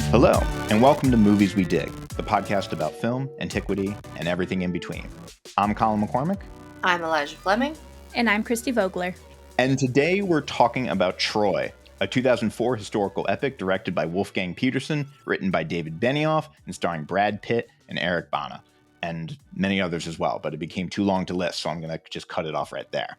Hello, and welcome to Movies We Dig, the podcast about film, antiquity, and everything in between. I'm Colin McCormick. I'm Elijah Fleming. And I'm Christy Vogler. And today we're talking about Troy, a 2004 historical epic directed by Wolfgang Petersen, written by David Benioff, and starring Brad Pitt and Eric Bana, and many others as well, but it became too long to list, so I'm going to just cut it off right there.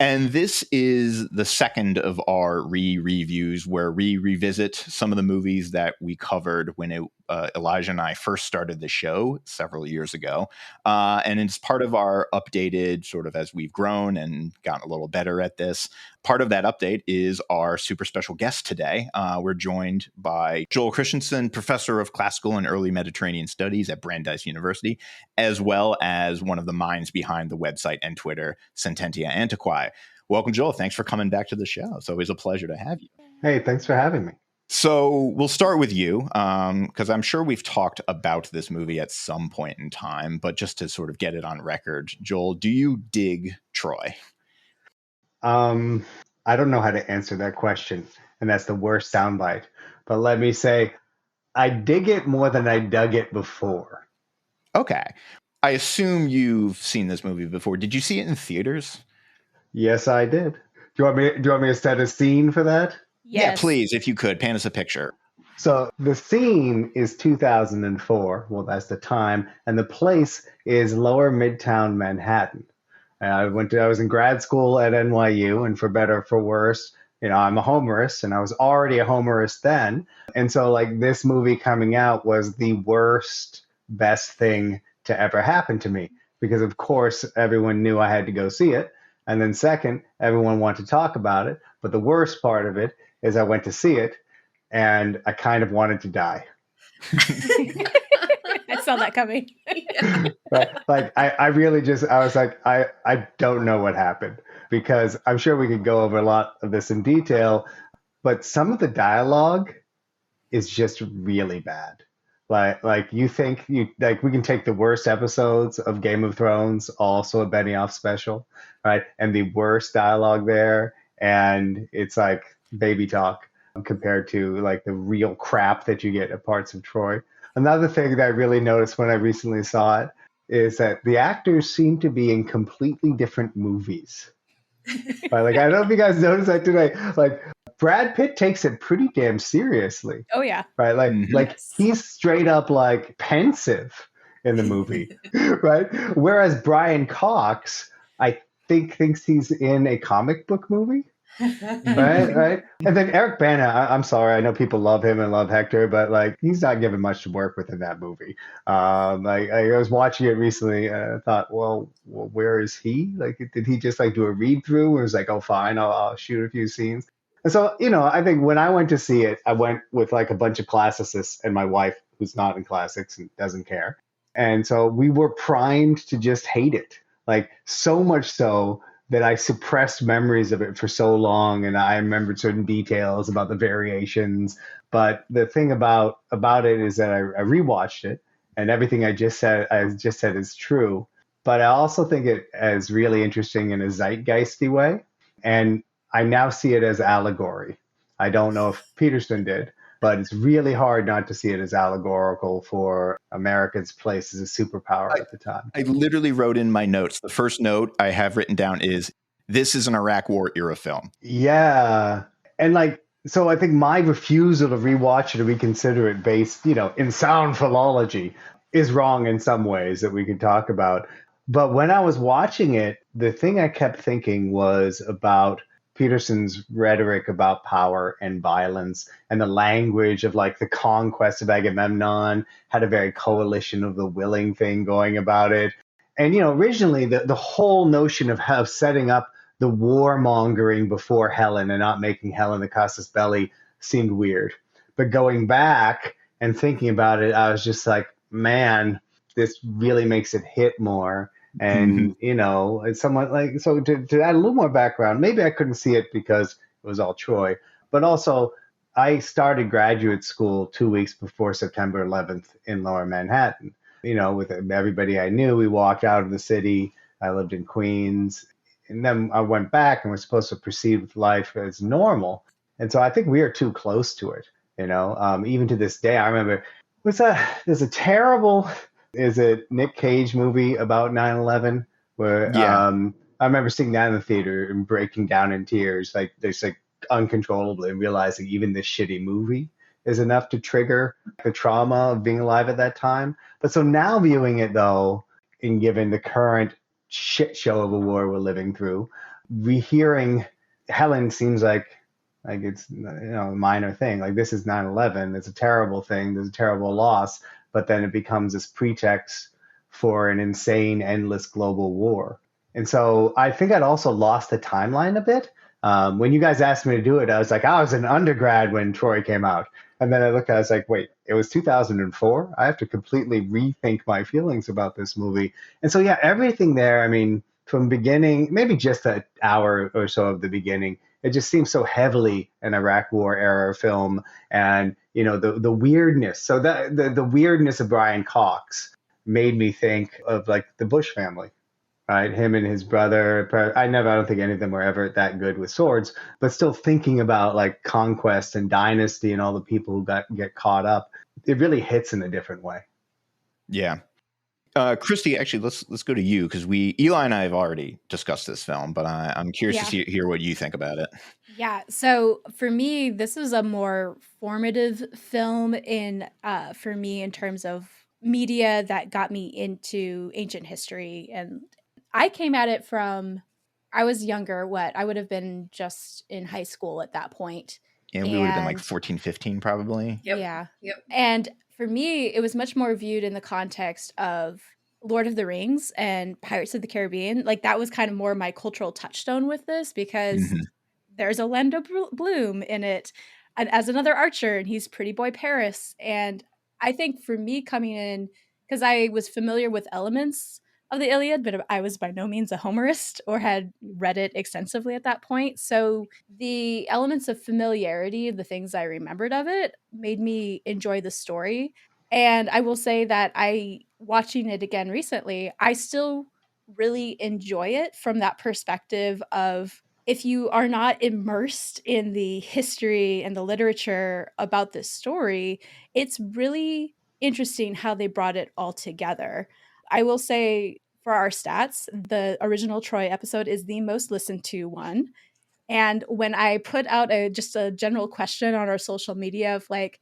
And this is the second of our re-reviews where we revisit some of the movies that we covered when Elijah and I first started the show several years ago. And it's part of our updated, sort of as we've grown and gotten a little better at this. Part of that update is our super special guest today. We're joined by Joel Christensen, professor of classical and early Mediterranean studies at Brandeis University, as well as one of the minds behind the website and Twitter, Sententia Antiqui. Welcome, Joel. Thanks for coming back to the show. It's always a pleasure to have you. Hey, thanks for having me. So we'll start with you, because I'm sure we've talked about this movie at some point in time, but just to sort of get it on record, Joel, do you dig Troy? I don't know how to answer that question, and that's the worst soundbite. But let me say, I dig it more than I dug it before. Okay. I assume you've seen this movie before. Did you see it in theaters? Yes, I did. Do you want me to set a scene for that? Yes. Yeah, please, if you could, paint us a picture. So the scene is 2004. Well, that's the time. And the place is Lower Midtown Manhattan. I was in grad school at NYU, and for better or for worse, I'm a homerist, and I was already a homerist then. And so like this movie coming out was the worst, best thing to ever happen to me, because of course everyone knew I had to go see it. And then second, everyone wanted to talk about it. But the worst part of it is I went to see it and I kind of wanted to die. I saw that coming. Right? Like I was like, I don't know what happened, because I'm sure we could go over a lot of this in detail, but some of the dialogue is just really bad. Like we can take the worst episodes of Game of Thrones, also a Benioff special, right? And the worst dialogue there, and it's like baby talk compared to like the real crap that you get at parts of Troy. Another thing that I really noticed when I recently saw it is that the actors seem to be in completely different movies. Right? Like, I don't know if you guys noticed that today. Like, Brad Pitt takes it pretty damn seriously. Oh, yeah. Right? Like he's straight up like pensive in the movie. Right? Whereas Brian Cox, I think, thinks he's in a comic book movie. Right. And then Eric Bana, I'm sorry, I know people love him and love Hector, but like he's not given much to work with in that movie. I was watching it recently and I thought, well, where is he? Like, did he just like do a read through and was like, oh, fine, I'll shoot a few scenes. And so, I think when I went to see it, I went with like a bunch of classicists and my wife, who's not in classics and doesn't care. And so we were primed to just hate it, like so much so that I suppressed memories of it for so long, and I remembered certain details about the variations. But the thing about it is that I rewatched it, and everything I just said is true. But I also think it is really interesting in a zeitgeisty way, and I now see it as allegory. I don't know if Peterson did, but it's really hard not to see it as allegorical for America's place as a superpower at the time. I literally wrote in my notes. The first note I have written down is, this is an Iraq War era film. Yeah. And so I think my refusal to rewatch it or reconsider it based, in sound philology is wrong in some ways that we could talk about. But when I was watching it, the thing I kept thinking was about Peterson's rhetoric about power and violence, and the language of like the conquest of Agamemnon had a very coalition of the willing thing going about it. And, originally the whole notion of setting up the warmongering before Helen and not making Helen the casus belli seemed weird. But going back and thinking about it, I was just like, man, this really makes it hit more. And, it's somewhat like, so to add a little more background, maybe I couldn't see it because it was all Troy, but also I started graduate school 2 weeks before September 11th in Lower Manhattan. With everybody I knew, we walked out of the city. I lived in Queens, and then I went back and was supposed to proceed with life as normal. And so I think we are too close to it. Even to this day, I remember there's a terrible, is it Nick Cage movie about 9/11 where Yeah. I remember seeing that in the theater and breaking down in tears, like there's like uncontrollably, and realizing even this shitty movie is enough to trigger the trauma of being alive at that time. But so now viewing it though, and given the current shit show of a war we're living through, rehearing Helen seems like it's a minor thing. Like this is 9/11. It's a terrible thing. There's a terrible loss, but then it becomes this pretext for an insane, endless global war. And so I think I'd also lost the timeline a bit. When you guys asked me to do it, I was like, I was an undergrad when Troy came out. And then I looked, I was like, wait, it was 2004? I have to completely rethink my feelings about this movie. And so, yeah, everything there, I mean, from beginning, maybe just an hour or so of the beginning, it just seems so heavily an Iraq War era film, and the weirdness. So the weirdness of Brian Cox made me think of like the Bush family, right? Him and his brother. I don't think any of them were ever that good with swords, but still thinking about like conquest and dynasty and all the people who get caught up, it really hits in a different way. Yeah. Christy, actually, let's go to you because Eli and I have already discussed this film, but I'm curious to hear what you think about it. Yeah. So for me, this is a more formative film for me in terms of media that got me into ancient history. And I came at it from, I was younger. I would have been just in high school at that point. Yeah, we would have been like 14, 15 probably. Yep. Yeah. Yep. And for me, it was much more viewed in the context of Lord of the Rings and Pirates of the Caribbean. Like that was kind of more my cultural touchstone with this because there's Orlando Bloom in it and as another archer, and he's Pretty Boy Paris. And I think for me coming in, because I was familiar with elements of the Iliad, but I was by no means a Homerist or had read it extensively at that point. So the elements of familiarity, the things I remembered of it, made me enjoy the story. And I will say that watching it again recently, I still really enjoy it from that perspective of if you are not immersed in the history and the literature about this story, it's really interesting how they brought it all together. I will say for our stats, the original Troy episode is the most listened to one. And when I put out just a general question on our social media of like,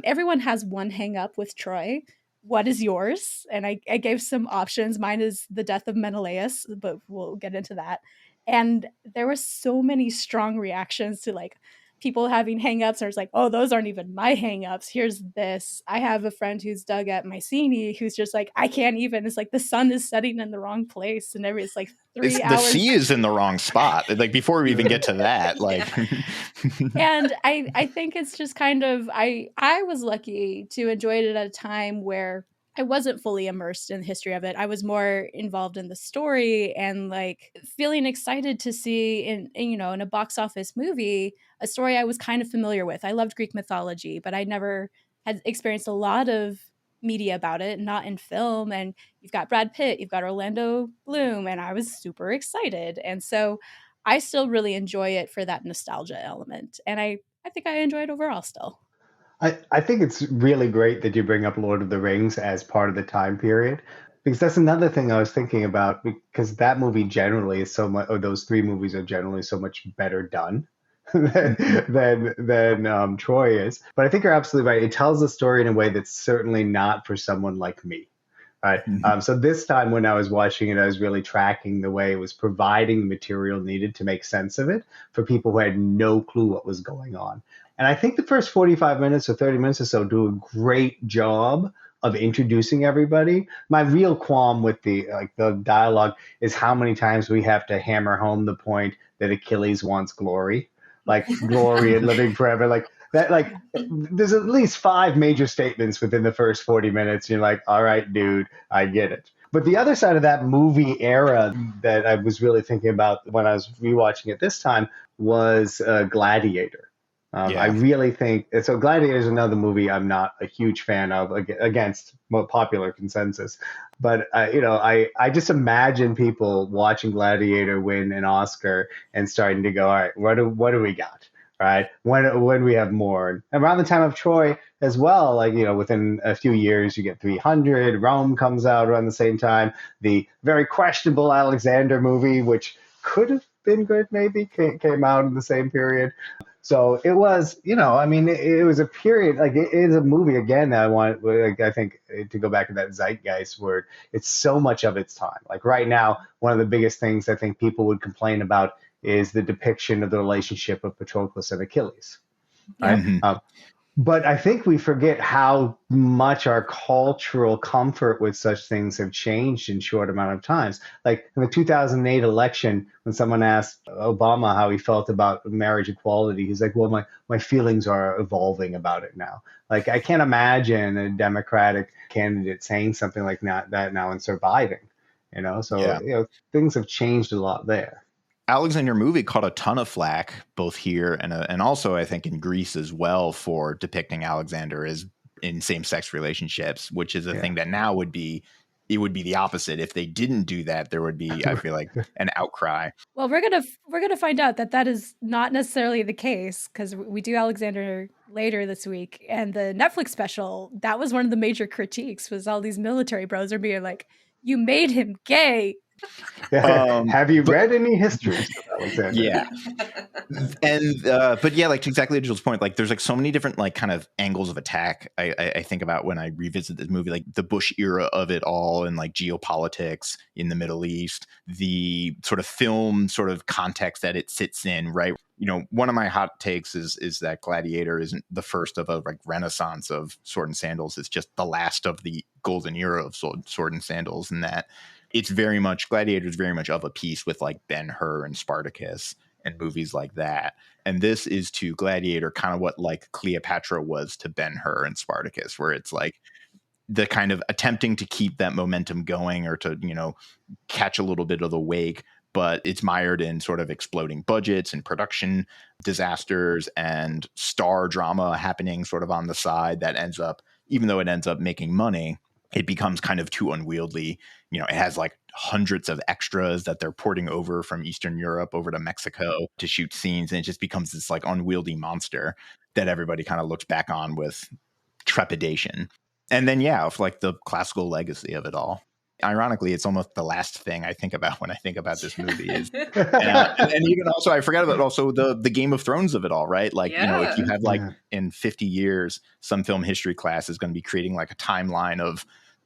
everyone has one hang up with Troy. What is yours? And I gave some options. Mine is the death of Menelaus, but we'll get into that. And there were so many strong reactions to like people having hangups. Or it's like, oh, those aren't even my hangups. Here's this. I have a friend who's dug at Mycenae who's just like, I can't even. It's like the sun is setting in the wrong place, and it's like 3 hours. The sea is in the wrong spot. Like before we even get to that, like. And I think it's just kind of I was lucky to enjoy it at a time where I wasn't fully immersed in the history of it. I was more involved in the story and like feeling excited to see in a box office movie a story I was kind of familiar with. I loved Greek mythology, but I never had experienced a lot of media about it, not in film. And you've got Brad Pitt, you've got Orlando Bloom, and I was super excited. And so I still really enjoy it for that nostalgia element. And I think I enjoy it overall still. I think it's really great that you bring up Lord of the Rings as part of the time period, because that's another thing I was thinking about, because that movie generally is so much, or those three movies are generally so much better done than Troy is. But I think you're absolutely right. It tells the story in a way that's certainly not for someone like me. Right. So this time when I was watching it, I was really tracking the way it was providing the material needed to make sense of it for people who had no clue what was going on. And I think the first 45 minutes or 30 minutes or so do a great job of introducing everybody. My real qualm with the dialogue is how many times we have to hammer home the point that Achilles wants glory, like glory and living forever. Like that, like there's at least 5 major statements within the first 40 minutes. You're like, all right, dude, I get it. But the other side of that movie era that I was really thinking about when I was rewatching it this time was Gladiator. I really think so. Gladiator is another movie I'm not a huge fan of, against popular consensus. But I just imagine people watching Gladiator win an Oscar and starting to go, all right, what do we got? right? When we have more. And around the time of Troy as well, like, within a few years, you get 300. Rome comes out around the same time. The very questionable Alexander movie, which could have been good, maybe, came out in the same period. So it was, I mean, it was a period, like it is a movie again that I think to go back to that zeitgeist word, it's so much of its time. Like right now, one of the biggest things I think people would complain about is the depiction of the relationship of Patroclus and Achilles, right? Yep. But I think we forget how much our cultural comfort with such things have changed in short amount of times. Like in the 2008 election, when someone asked Obama how he felt about marriage equality, he's like, well, my feelings are evolving about it now. Like I can't imagine a Democratic candidate saying something like that now and surviving, So, Yeah. things have changed a lot there. Alexander movie caught a ton of flack both here and also I think in Greece as well for depicting Alexander as in same-sex relationships, which is a thing that now would be the opposite. If they didn't do that, there would be, I feel like, an outcry. Well, we're gonna find out that is not necessarily the case because we do Alexander later this week, and the Netflix special, that was one of the major critiques, was all these military bros are being like, "You made him gay." Have you read any histories of Alexander? Yeah. And but yeah, like to exactly Joel's point, like there's like so many different like kind of angles of attack I think about when I revisit this movie, like the Bush era of it all and like geopolitics in the Middle East, the sort of film sort of context that it sits in, right? One of my hot takes is that Gladiator isn't the first of a like renaissance of sword and sandals. It's just the last of the golden era of sword and sandals, and that it's very much Gladiator is very much of a piece with like Ben-Hur and Spartacus and movies like that. And this is to Gladiator kind of what like Cleopatra was to Ben-Hur and Spartacus, where it's like the kind of attempting to keep that momentum going or to, catch a little bit of the wake, but it's mired in sort of exploding budgets and production disasters and star drama happening sort of on the side that ends up, even though it ends up making money, it becomes kind of too unwieldy. It has like hundreds of extras that they're porting over from Eastern Europe over to Mexico to shoot scenes. And it just becomes this like unwieldy monster that everybody kind of looks back on with trepidation. And then, yeah, of like the classical legacy of it all. Ironically, it's almost the last thing I think about when I think about this movie is, and even also I forgot about also the Game of Thrones of it all, right? Like, if you have like in 50 years, some film history class is going to be creating like a timeline of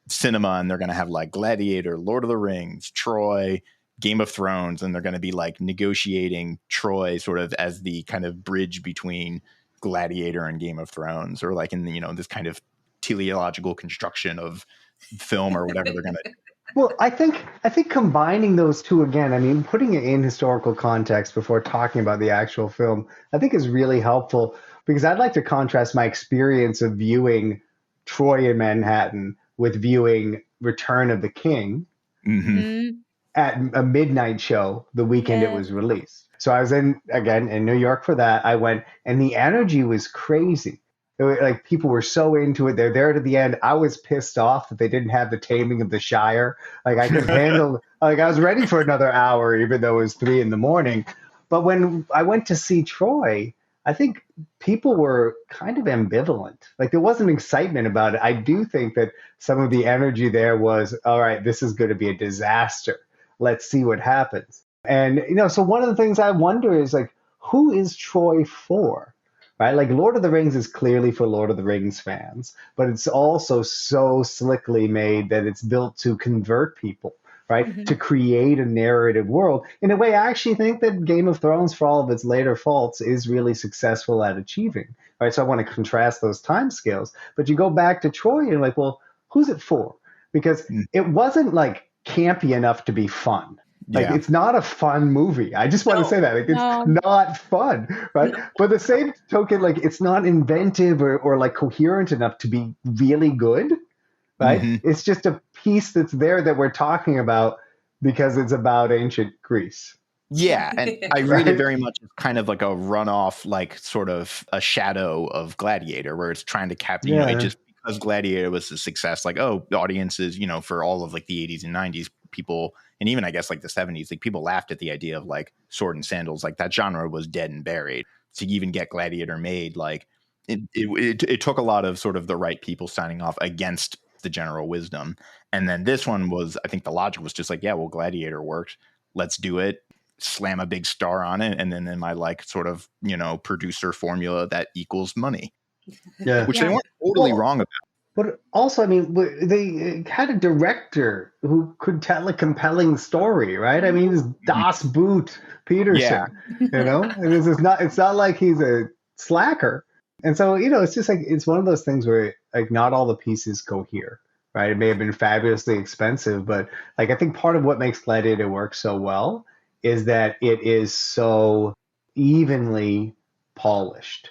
cinema, and they're going to have like Gladiator, Lord of the Rings, Troy, Game of Thrones, and they're going to be like negotiating Troy sort of as the kind of bridge between Gladiator and Game of Thrones, or like in the, this kind of teleological construction of film or whatever they're going to. Well, I think combining those two again, I mean, putting it in historical context before talking about the actual film, I think is really helpful, because I'd like to contrast my experience of viewing Troy in Manhattan with viewing Return of the King at a midnight show the weekend it was released. So I was in New York for that. I went, and the energy was crazy. Like people were so into it. They're there to the end. I was pissed off that they didn't have the Taming of the Shire. Like I could handle, like I was ready for another hour, even though it was 3 a.m. But when I went to see Troy, I think people were kind of ambivalent. Like there wasn't excitement about it. I do think that some of the energy there was, all right, this is going to be a disaster. Let's see what happens. And, so one of the things I wonder is like, who is Troy for? Right? Like Lord of the Rings is clearly for Lord of the Rings fans, but it's also so slickly made that it's built to convert people, right? To create a narrative world. In a way, I actually think that Game of Thrones, for all of its later faults, is really successful at achieving, right? So I want to contrast those timescales. But you go back to Troy and you're like, well, who's it for? Because it wasn't like campy enough to be fun. Like it's not a fun movie. I just want to say that. Like it's not fun, right? But the same token, like it's not inventive or like coherent enough to be really good, right? It's just a piece that's there that we're talking about because it's about ancient Greece. Yeah, and I read it very much as kind of like a runoff, like sort of a shadow of Gladiator, where it's trying to capture, it just because Gladiator was a success, like, oh, the audiences, for all of like the 80s and 90s, people, and even I guess like the 70s, like people laughed at the idea of like sword and sandals, like that genre was dead and buried. to even get Gladiator made, like it took a lot of sort of the right people signing off against the general wisdom. And then this one was, I think the logic was just like, yeah, well, Gladiator worked. Let's do it. Slam a big star on it. And then in my like sort of, producer formula that equals money. Yeah. Which they weren't totally wrong about. But also, I mean, they had a director who could tell a compelling story, right? I mean, it's Das Boot Peterson, and it's not like he's a slacker. And so, it's just like, it's one of those things where like not all the pieces cohere, right? It may have been fabulously expensive, but like, I think part of what makes Gladiator work so well is that it is so evenly polished.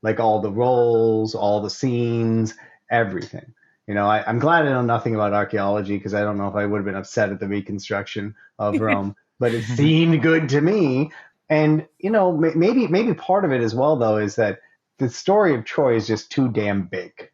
Like all the roles, all the scenes, everything. I'm glad I know nothing about archaeology because I don't know if I would have been upset at the reconstruction of Rome, but it seemed good to me. And, maybe part of it as well, though, is that the story of Troy is just too damn big,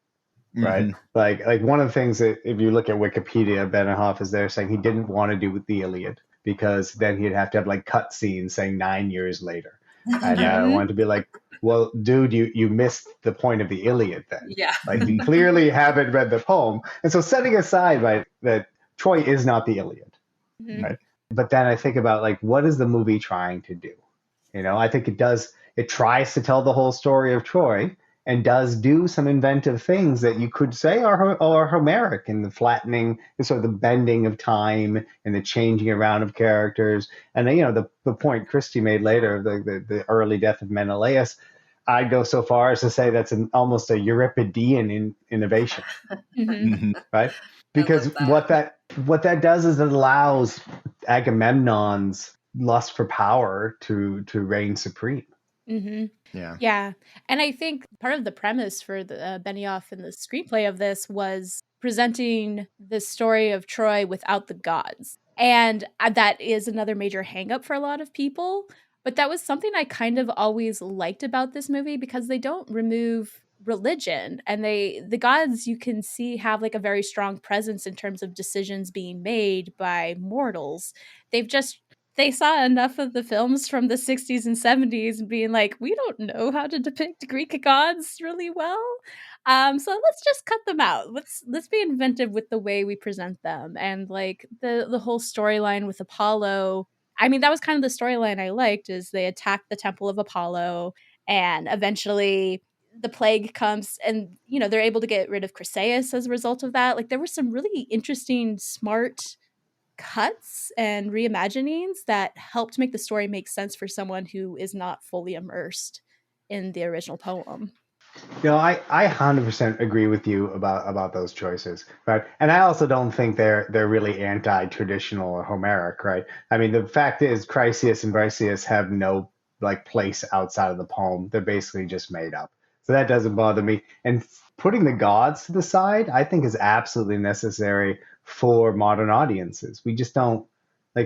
right? Like one of the things that if you look at Wikipedia, Benioff is there saying he didn't want to do with the Iliad because then he'd have to have like cut scenes saying 9 years later. And I wanted to be like, well, dude, you missed the point of the Iliad then. Yeah. Like you clearly haven't read the poem. And so setting aside, right, that Troy is not the Iliad, right? But then I think about like, what is the movie trying to do? I think it tries to tell the whole story of Troy and does do some inventive things that you could say are Homeric in the flattening, the sort of the bending of time and the changing around of characters. And then, the point Christie made later, the early death of Menelaus, I'd go so far as to say that's almost a Euripidean innovation, right? Because what that does is it allows Agamemnon's lust for power to reign supreme. Yeah. And I think part of the premise for the Benioff and the screenplay of this was presenting the story of Troy without the gods. And that is another major hangup for a lot of people. But that was something I kind of always liked about this movie because they don't remove religion, and the gods you can see have like a very strong presence in terms of decisions being made by mortals. They saw enough of the films from the 60s and 70s and being like, we don't know how to depict Greek gods really well. So let's just cut them out. Let's be inventive with the way we present them. And like the whole storyline with Apollo, I mean, that was kind of the storyline I liked, is they attack the Temple of Apollo and eventually the plague comes and, they're able to get rid of Chryseis as a result of that. Like there were some really interesting, smart cuts and reimaginings that helped make the story make sense for someone who is not fully immersed in the original poem. I 100% agree with you about those choices, right? And I also don't think they're really anti-traditional or Homeric, right? I mean, the fact is, Chryseis and Briseis have no like place outside of the poem. They're basically just made up, so that doesn't bother me. And putting the gods to the side, I think, is absolutely necessary for modern audiences. We just don't they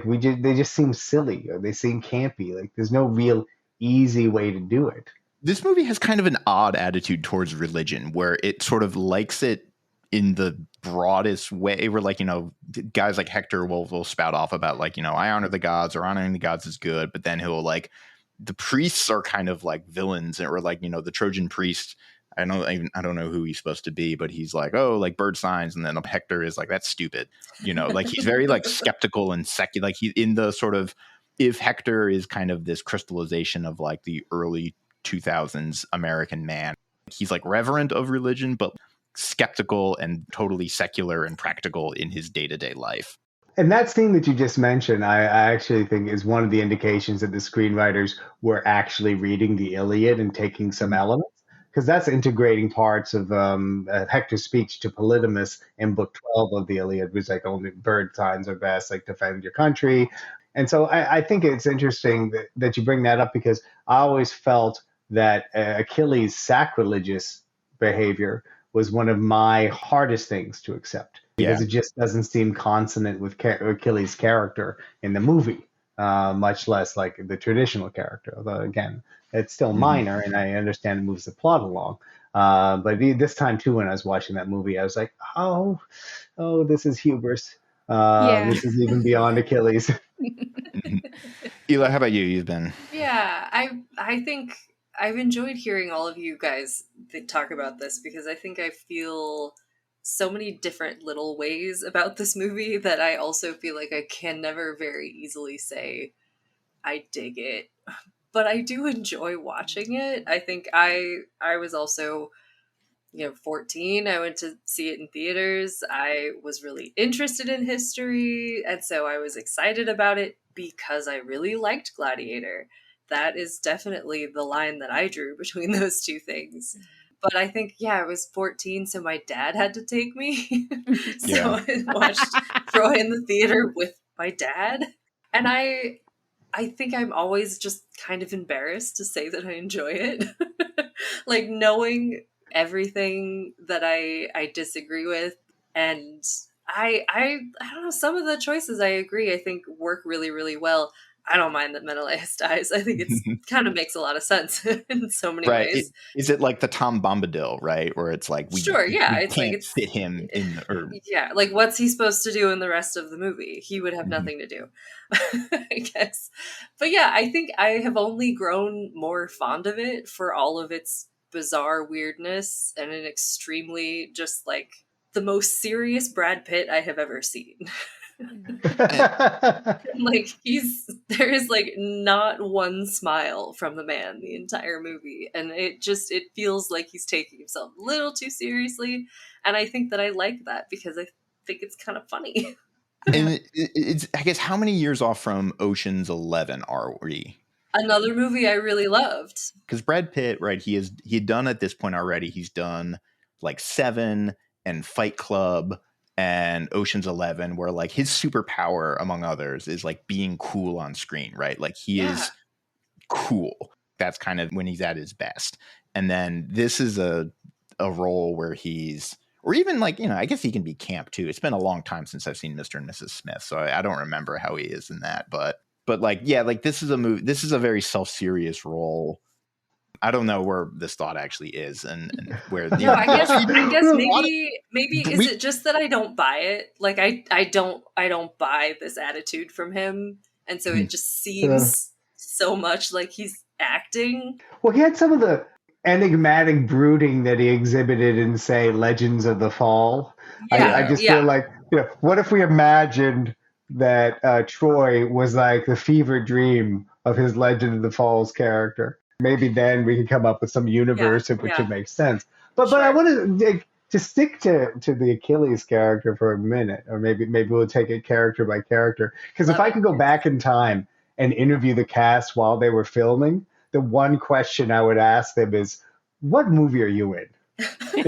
just seem silly or they seem campy. Like there's no real easy way to do it. This movie has kind of an odd attitude towards religion where it sort of likes it in the broadest way, where like, guys like Hector will spout off about like, I honor the gods, or honoring the gods is good. But then he'll like, the priests are kind of like villains, or like, the Trojan priest. I don't know who he's supposed to be, but he's like, oh, like bird signs. And then Hector is like, that's stupid. Like he's very like skeptical and secular. Like he's in the sort of, if Hector is kind of this crystallization of like the early 2000s American man, he's like reverent of religion, but skeptical and totally secular and practical in his day-to-day life. And that scene that you just mentioned, I actually think is one of the indications that the screenwriters were actually reading the Iliad and taking some elements, because that's integrating parts of Hector's speech to Polydamas in book 12 of the Iliad, which like only bird signs are best, like defend your country. And so I think it's interesting that you bring that up, because I always felt that Achilles' sacrilegious behavior was one of my hardest things to accept, because it just doesn't seem consonant with Achilles' character in the movie, much less like the traditional character. Although, again, it's still minor, and I understand it moves the plot along. But this time, too, when I was watching that movie, I was like, oh, this is hubris. This is even beyond Achilles. Eli, how about you? You've been... Yeah, I think I've enjoyed hearing all of you guys talk about this because I think I feel so many different little ways about this movie that I also feel like I can never very easily say I dig it. But I do enjoy watching it. I think I was also 14. I went to see it in theaters. I was really interested in history, and so I was excited about it because I really liked Gladiator. That is definitely the line that I drew between those two things. But I think, I was 14, so my dad had to take me. So I watched Troy in the theater with my dad. And I think I'm always just kind of embarrassed to say that I enjoy it. Like knowing everything that I disagree with, and I don't know, some of the choices I agree I think work really, really well. I don't mind that Menelaus dies. I think it's kind of makes a lot of sense in so many ways. Is it like the Tom Bombadil, right? Where it's like we it's can't like fit him in like what's he supposed to do in the rest of the movie? He would have nothing to do. I guess. But yeah, I think I have only grown more fond of it for all of its bizarre weirdness and an extremely just like the most serious Brad Pitt I have ever seen. Like there is like not one smile from the man the entire movie, and it feels like he's taking himself a little too seriously, and I think that I like that because I think it's kind of funny. And it's, I guess, how many years off from Ocean's 11 are we? Another movie I really loved. Because Brad Pitt, right, he had done at this point already, he's done like Seven and Fight Club and Ocean's 11, where like his superpower, among others, is like being cool on screen, right? Like he is cool. That's kind of when he's at his best. And then this is a role where he's, or even like, I guess he can be camp too. It's been a long time since I've seen Mr. and Mrs. Smith, so I don't remember how he is in that. But like, yeah, like this is a movie. This is a very self-serious role. I don't know where this thought actually is, and where. No, I guess maybe is it just that I don't buy it? Like I don't buy this attitude from him, and so it just seems so much like he's acting. Well, he had some of the enigmatic brooding that he exhibited in, say, Legends of the Fall. I just feel like, what if we imagined that Troy was like the fever dream of his Legend of the Falls character? Maybe then we could come up with some universe in which it makes sense. But I want to stick to the Achilles character for a minute, or maybe we'll take it character by character. Because if I could go back in time and interview the cast while they were filming, the one question I would ask them is, what movie are you in?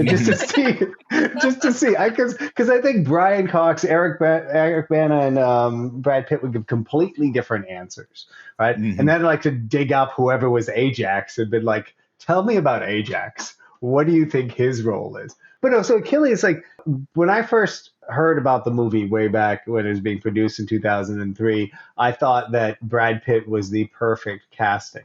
just to see, because I think Brian Cox, Eric Bana, and Brad Pitt would give completely different answers, right? And then I'd like to dig up whoever was Ajax and been like, tell me about Ajax. What do you think his role is? But no, so Achilles, like when I first heard about the movie way back when it was being produced in 2003, I thought that Brad Pitt was the perfect casting.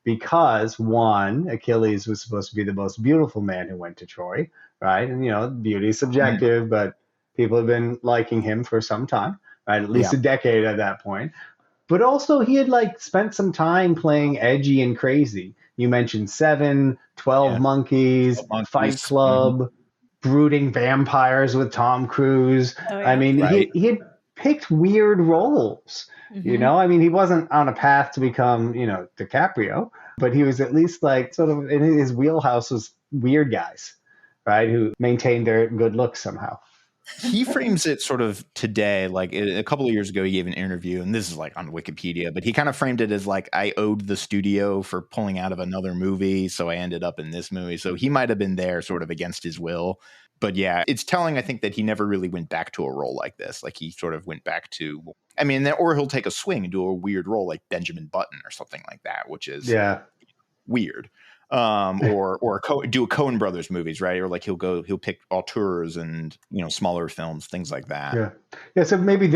Because one, Achilles was supposed to be the most beautiful man who went to Troy, right? And beauty is subjective, but people have been liking him for some time, right? At least a decade at that point. But also he had like spent some time playing edgy and crazy. You mentioned Seven, 12 Monkeys, Fight Club, brooding vampires with Tom Cruise. I mean, he had picked weird roles. I mean, he wasn't on a path to become, DiCaprio, but he was at least like sort of in his wheelhouse was weird guys, right? Who maintained their good looks somehow. He frames it sort of today, like a couple of years ago, he gave an interview, and this is like on Wikipedia, but he kind of framed it as like, I owed the studio for pulling out of another movie, so I ended up in this movie. So he might have been there sort of against his will. But yeah, it's telling, I think, that he never really went back to a role like this. Like he sort of went back to, or he'll take a swing and do a weird role like Benjamin Button or something like that, which is weird. Or do a Coen Brothers movies, right? Or like he'll pick auteurs and smaller films, things like that. Yeah. So maybe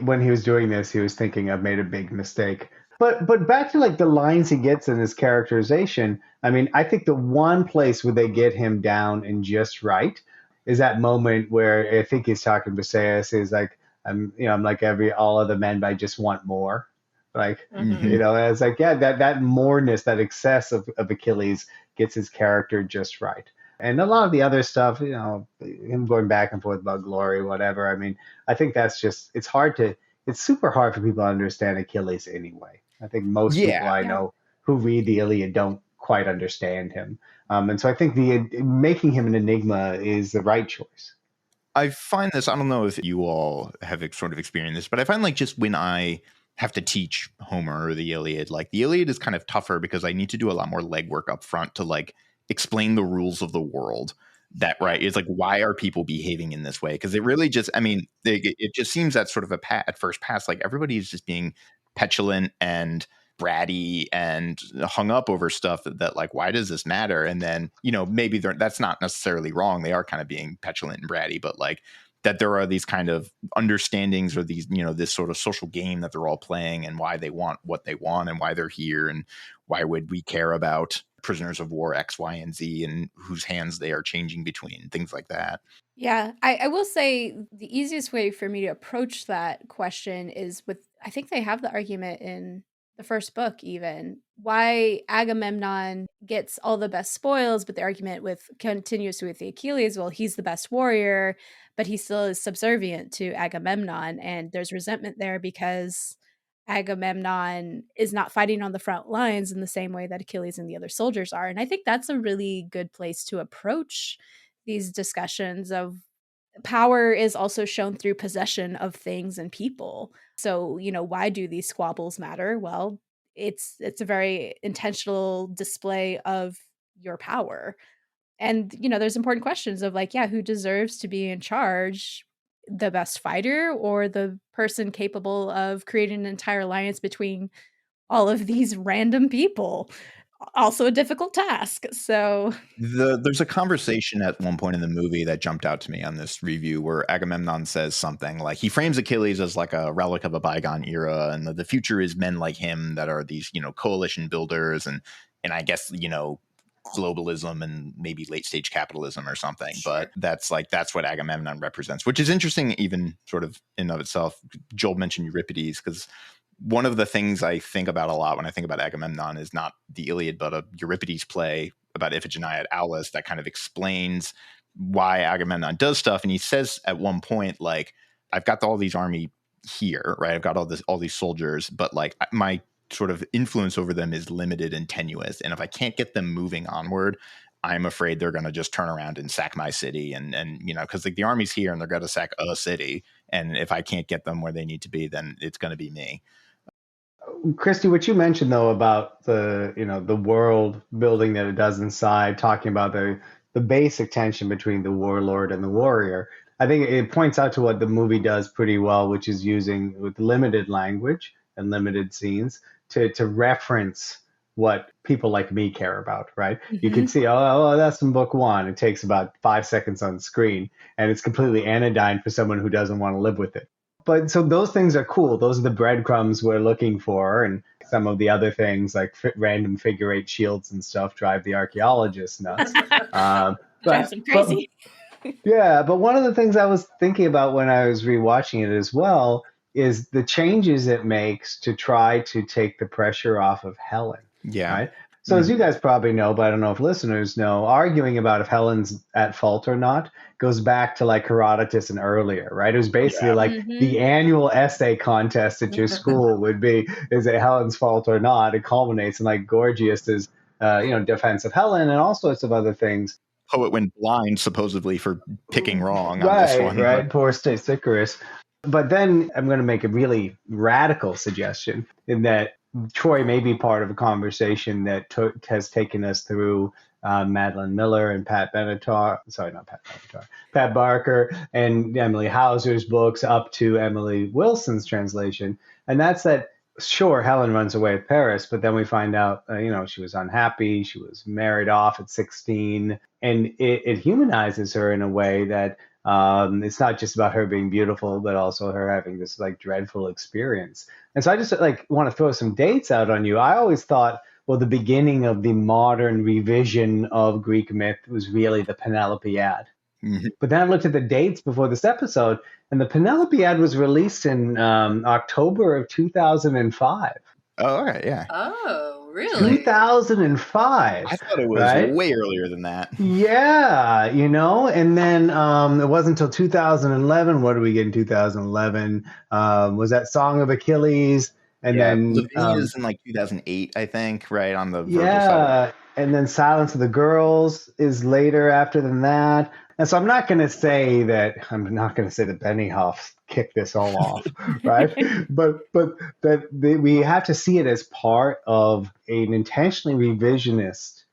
when he was doing this, he was thinking, I've made a big mistake. But back to like the lines he gets in his characterization. I mean, I think the one place where they get him down and just right is that moment where I think he's talking to Briseis is like, I'm like all other men, but I just want more. Like, Mhm. it's like, yeah, that moreness, that excess of Achilles gets his character just right. And a lot of the other stuff, him going back and forth about glory, whatever. I mean, I think that's just, it's super hard for people to understand Achilles anyway. I think most people Yeah. I Yeah. know who read the Iliad don't quite understand him. And so I think making him an enigma is the right choice. I find this, I don't know if you all have sort of experienced this, but I find like just when I have to teach Homer or the Iliad, like the Iliad is kind of tougher because I need to do a lot more legwork up front to like explain the rules of the world. That right is like, why are people behaving in this way? Because it really just, I mean, it just seems that sort of at first pass, like everybody is just being petulant and bratty and hung up over stuff that like, why does this matter? And then, maybe that's not necessarily wrong. They are kind of being petulant and bratty, but like that there are these kind of understandings or these, this sort of social game that they're all playing and why they want what they want and why they're here and why would we care about prisoners of war X, Y, and Z and whose hands they are changing between, things like that. Yeah, I will say the easiest way for me to approach that question is with, I think they have the argument in the first book, even why Agamemnon gets all the best spoils, but the argument with continues with the Achilles, well, he's the best warrior, but he still is subservient to Agamemnon, and there's resentment there because Agamemnon is not fighting on the front lines in the same way that Achilles and the other soldiers are. And I think that's a really good place to approach these discussions of power is also shown through possession of things and people. So, why do these squabbles matter? Well, it's a very intentional display of your power. And, there's important questions of like, yeah, who deserves to be in charge? The best fighter or the person capable of creating an entire alliance between all of these random people? Also a difficult task. So, There's a conversation at one point in the movie that jumped out to me on this review where Agamemnon says something like he frames Achilles as like a relic of a bygone era, and the future is men like him that are these coalition builders and I guess globalism and maybe late stage capitalism or something. Sure. But that's what Agamemnon represents, which is interesting even sort of in of itself. Joel mentioned Euripides because one of the things I think about a lot when I think about Agamemnon is not the Iliad, but a Euripides play about Iphigenia at Aulis that kind of explains why Agamemnon does stuff. And he says at one point, like, I've got all these army here, right? I've got all these soldiers, but like my sort of influence over them is limited and tenuous. And if I can't get them moving onward, I'm afraid they're going to just turn around and sack my city. And because like the army's here and they're going to sack a city. And if I can't get them where they need to be, then it's going to be me. Christy, what you mentioned though about the world building that it does inside, talking about the basic tension between the warlord and the warrior, I think it points out to what the movie does pretty well, which is using with limited language and limited scenes to reference what people like me care about, right? You can see, oh, that's from book one. It takes about 5 seconds on screen, and it's completely anodyne for someone who doesn't want to live with it. But so those things are cool. Those are the breadcrumbs we're looking for. And some of the other things like random figure eight shields and stuff drive the archaeologists nuts. drives them crazy. But one of the things I was thinking about when I was rewatching it as well is the changes it makes to try to take the pressure off of Helen. Yeah. Right. So as you guys probably know, but I don't know if listeners know, arguing about if Helen's at fault or not goes back to like Herodotus and earlier, right? It was basically like the annual essay contest at your school would be, is it Helen's fault or not? It culminates in like Gorgias's, defense of Helen and all sorts of other things. Poet went blind supposedly for picking wrong on this one. Right. Poor Icarus. But then I'm going to make a really radical suggestion in that Troy may be part of a conversation that has taken us through Madeline Miller and Pat Barker and Emily Hauser's books up to Emily Wilson's translation. And that's that, sure, Helen runs away with Paris, but then we find out, she was unhappy. She was married off at 16. And it humanizes her in a way that it's not just about her being beautiful, but also her having this like dreadful experience. And so I just like want to throw some dates out on you. I always thought, well, the beginning of the modern revision of Greek myth was really the Penelope ad. But then I looked at the dates before this episode, and the Penelope ad was released in October of 2005. Oh, all right, yeah. Oh, really? 2005. I thought it was right? way earlier than that. Yeah, and then it wasn't until 2011. What did we get in 2011? Was that Song of Achilles? And then Lavinia's in like 2008, I think, right on the Virgil side. yeah, and then Silence of the Girls is later after than that. And so I'm not going to say that Benioff kicked this all off, right? but we have to see it as part of an intentionally revisionist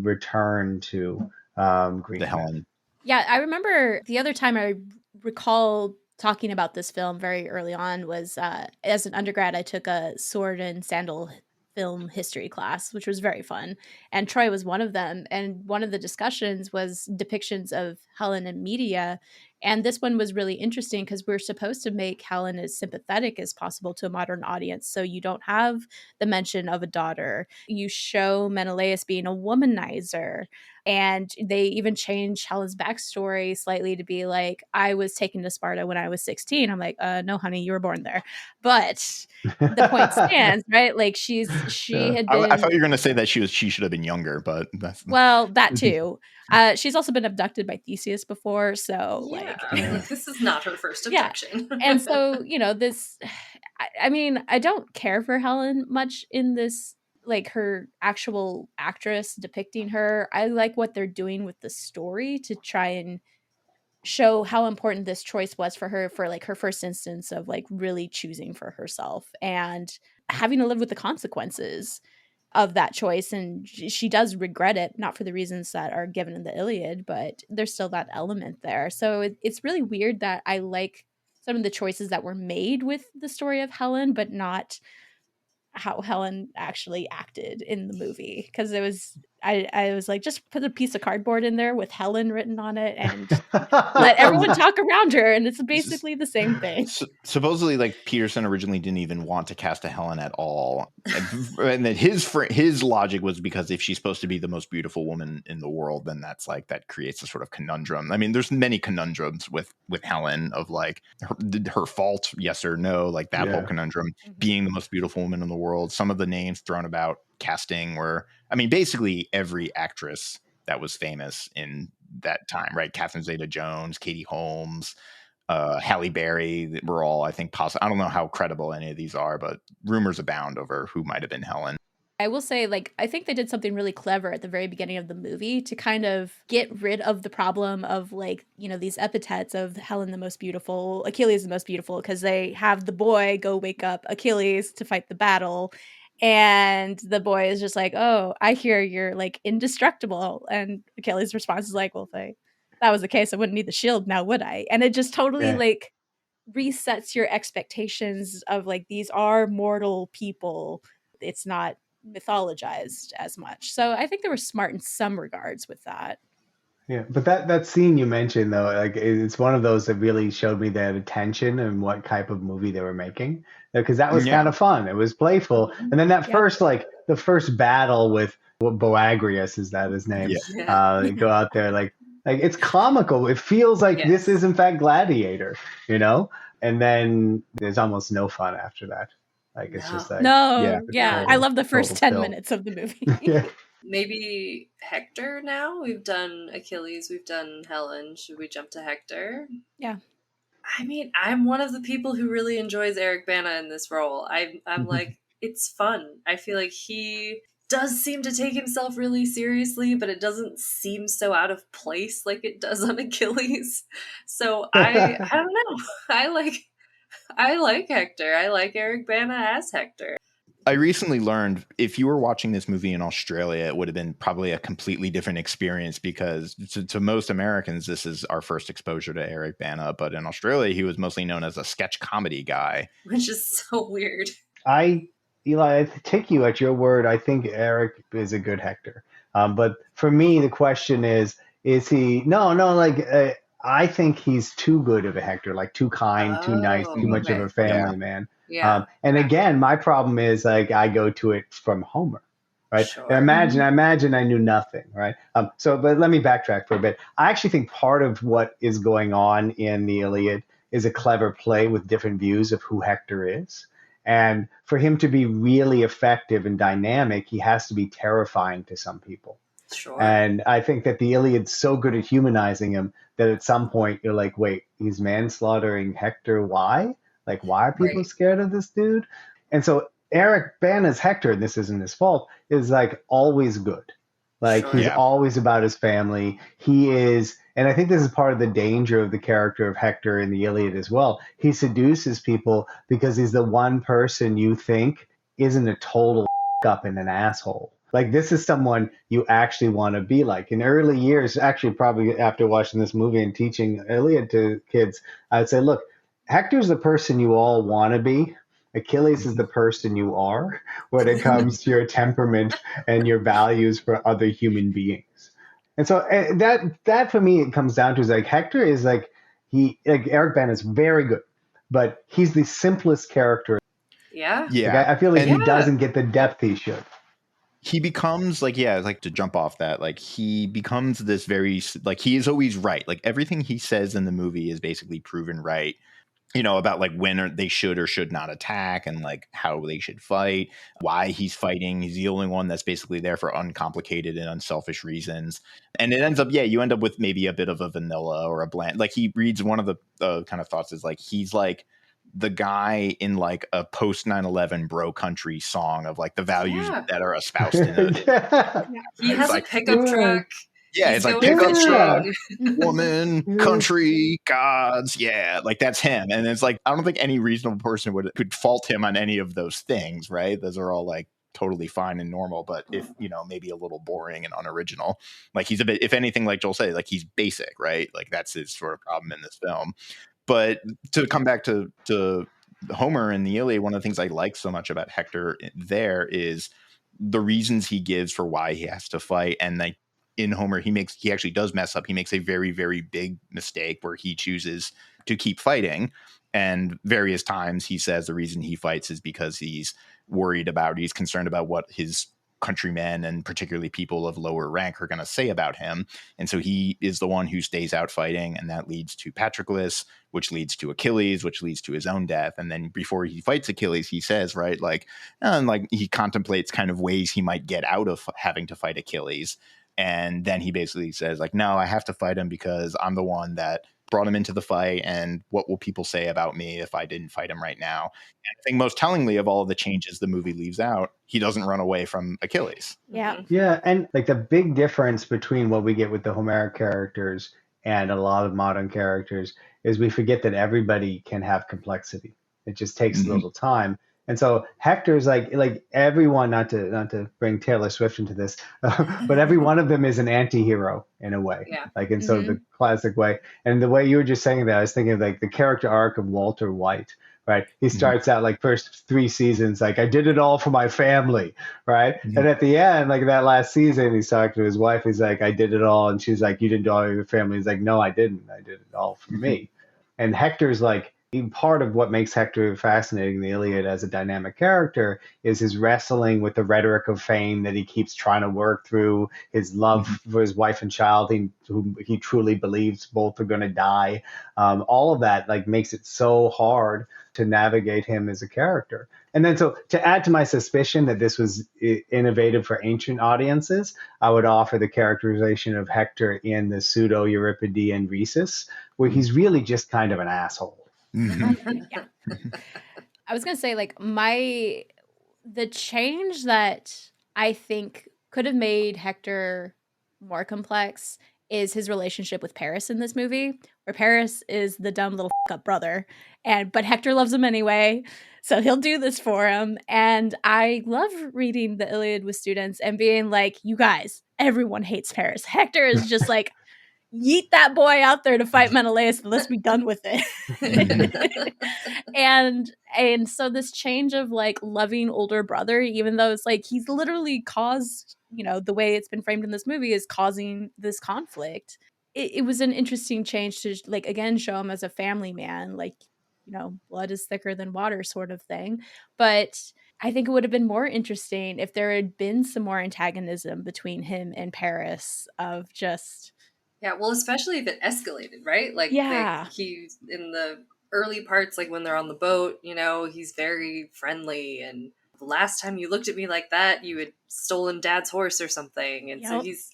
return to Greek The Helen. Yeah, I remember the other time I recall talking about this film very early on was as an undergrad, I took a sword and sandal film history class, which was very fun. And Troy was one of them. And one of the discussions was depictions of Helen in media. And this one was really interesting because we're supposed to make Helen as sympathetic as possible to a modern audience. So you don't have the mention of a daughter. You show Menelaus being a womanizer. And they even change Helen's backstory slightly to be like, I was taken to Sparta when I was 16. I'm like, no, honey, you were born there. But the point stands, right? Like she had been. I thought you were going to say that she should have been younger, but that's well, that too. She's also been abducted by Theseus before, so this is not her first abduction. And so this. I mean, I don't care for Helen much in this. Like her actual actress depicting her. I like what they're doing with the story to try and show how important this choice was for her for like her first instance of like really choosing for herself and having to live with the consequences of that choice. And she does regret it, not for the reasons that are given in the Iliad, but there's still that element there. So it's really weird that I like some of the choices that were made with the story of Helen, but not how Helen actually acted in the movie, because it was I was like, just put a piece of cardboard in there with Helen written on it and let everyone talk around her, and it's basically the same thing. Supposedly, like Peterson originally didn't even want to cast a Helen at all, and then his logic was because if she's supposed to be the most beautiful woman in the world, then that creates a sort of conundrum. I mean, there's many conundrums with Helen of like her fault, yes or no, like that whole conundrum, being the most beautiful woman in the world. Some of the names thrown about casting were, I mean, basically every actress that was famous in that time, right? Catherine Zeta-Jones, Katie Holmes, Halle Berry, were all, I think, possible. I don't know how credible any of these are, but rumors abound over who might have been Helen. I will say, like, I think they did something really clever at the very beginning of the movie to kind of get rid of the problem of, like, these epithets of Helen the most beautiful, Achilles the most beautiful, because they have the boy go wake up Achilles to fight the battle. And the boy is just like, oh, I hear you're like indestructible. And Achilles' response is like, well, if that was the case, I wouldn't need the shield now, would I? And it just totally like resets your expectations of like, these are mortal people. It's not mythologized as much. So I think they were smart in some regards with that. Yeah, but that scene you mentioned though, like it's one of those that really showed me their attention and what type of movie they were making, because that was kind of fun. It was playful, and then that first the first battle with Boagrius, is that his name? They go out there like it's comical. It feels like this is in fact Gladiator, and then there's almost no fun after that. Like it's just like I love the first 10 minutes of the movie. Maybe Hector now? We've done Achilles, we've done Helen. Should we jump to Hector? Yeah. I mean, I'm one of the people who really enjoys Eric Bana in this role. I'm like, it's fun. I feel like he does seem to take himself really seriously, but it doesn't seem so out of place like it does on Achilles. So I don't know. I like Hector. I like Eric Bana as Hector. I recently learned if you were watching this movie in Australia, it would have been probably a completely different experience, because to most Americans, this is our first exposure to Eric Bana. But in Australia, he was mostly known as a sketch comedy guy. Which is so weird. Eli, I take you at your word. I think Eric is a good Hector. But for me, the question is he? No, I think he's too good of a Hector, like too kind, too nice, too much of a family man. Yeah. And again, my problem is like I go to it from Homer, right? And Sure. I imagine I knew nothing, right? But let me backtrack for a bit. I actually think part of what is going on in the Iliad is a clever play with different views of who Hector is. And for him to be really effective and dynamic, he has to be terrifying to some people. Sure. And I think that the Iliad's so good at humanizing him that at some point you're like, wait, he's manslaughtering Hector. Why? Like, why are people Right. scared of this dude? And so Eric Bana's Hector, and this isn't his fault, is like always good. Like Sure. he's Yeah. always about his family. He is, and I think this is part of the danger of the character of Hector in the Iliad as well. He seduces people because he's the one person you think isn't a total up and an asshole. Like this is someone you actually want to be like. In early years, actually probably after watching this movie and teaching Iliad to kids, I'd say, look, Hector's the person you all want to be. Achilles is the person you are when it comes to your temperament and your values for other human beings. And so that for me it comes down to is like Hector is like Eric Bana is very good, but he's the simplest character. Yeah. Like Yeah. I feel like he And doesn't get the depth he should. he becomes like, yeah, like to jump off that, like he becomes this very, like he is always right. Like everything he says in the movie is basically proven right, you know, about like when they should or should not attack and like how they should fight, why he's fighting. He's the only one that's basically there for uncomplicated and unselfish reasons. And it ends up, yeah, you end up with maybe a bit of a vanilla or a bland, like he reads one of the kind of thoughts is like, he's like the guy in like a post 9/11 bro country song of like the values Yeah. that are espoused in it. Yeah. He It's has a like, pickup truck. yeah, He's it's like going pickup truck, fishing. woman, Yeah. country, gods, yeah, like that's him. And it's like I don't think any reasonable person could fault him on any of those things, right? Those are all like totally fine and normal, but if you know, maybe a little boring and unoriginal. Like he's a bit, if anything, like Joel said, like he's basic, right? Like that's his sort of problem in this film. But to come back to Homer and the Iliad, one of the things I like so much about Hector there is the reasons he gives for why he has to fight. And like in Homer, he actually does mess up. He makes a very, very big mistake where he chooses to keep fighting. And various times he says the reason he fights is because he's he's concerned about what his countrymen and particularly people of lower rank are going to say about him. And so he is the one who stays out fighting, and that leads to Patroclus, which leads to Achilles, which leads to his own death. And then before he fights Achilles, he says, right, like, and like he contemplates kind of ways he might get out of having to fight Achilles. And then he basically says, like, no, I have to fight him because I'm the one that brought him into the fight. And what will people say about me if I didn't fight him right now? And I think most tellingly of all of the changes the movie leaves out, he doesn't run away from Achilles. Yeah. Yeah, and like the big difference between what we get with the Homeric characters and a lot of modern characters is we forget that everybody can have complexity. It just takes a little time. And so Hector's like everyone, not to bring Taylor Swift into this, but every one of them is an anti-hero in a way, Yeah. like in sort of the classic way. And the way you were just saying that, I was thinking of like the character arc of Walter White, right? He starts out like first 3 seasons, like I did it all for my family, right? And at the end, like that last season, he's talking to his wife. He's like, I did it all. And she's like, you did it all for your family. He's like, no, I didn't. I did it all for me. And Hector's like, part of what makes Hector fascinating in the Iliad as a dynamic character is his wrestling with the rhetoric of fame that he keeps trying to work through, his love for his wife and child, whom he truly believes both are going to die. All of that like makes it so hard to navigate him as a character. And then so to add to my suspicion that this was innovative for ancient audiences, I would offer the characterization of Hector in the pseudo-Euripidean Rhesus, where he's really just kind of an asshole. Yeah. I was gonna say, like, the change that I think could have made Hector more complex is his relationship with Paris in this movie, where Paris is the dumb little up brother, but Hector loves him anyway, so he'll do this for him. And I love reading the Iliad with students and being like, you guys, everyone hates Paris. Hector is just like, yeet that boy out there to fight Menelaus and let's be done with it. and so this change of like loving older brother, even though it's like he's literally caused, you know, the way it's been framed in this movie is causing this conflict. It was an interesting change to like again show him as a family man, like, you know, blood is thicker than water sort of thing. But I think it would have been more interesting if there had been some more antagonism between him and Paris of just. Yeah, well, especially if it escalated, right? Like Yeah. he in the early parts, like when they're on the boat, he's very friendly, and the last time you looked at me like that, you had stolen Dad's horse or something. And so Yep. he's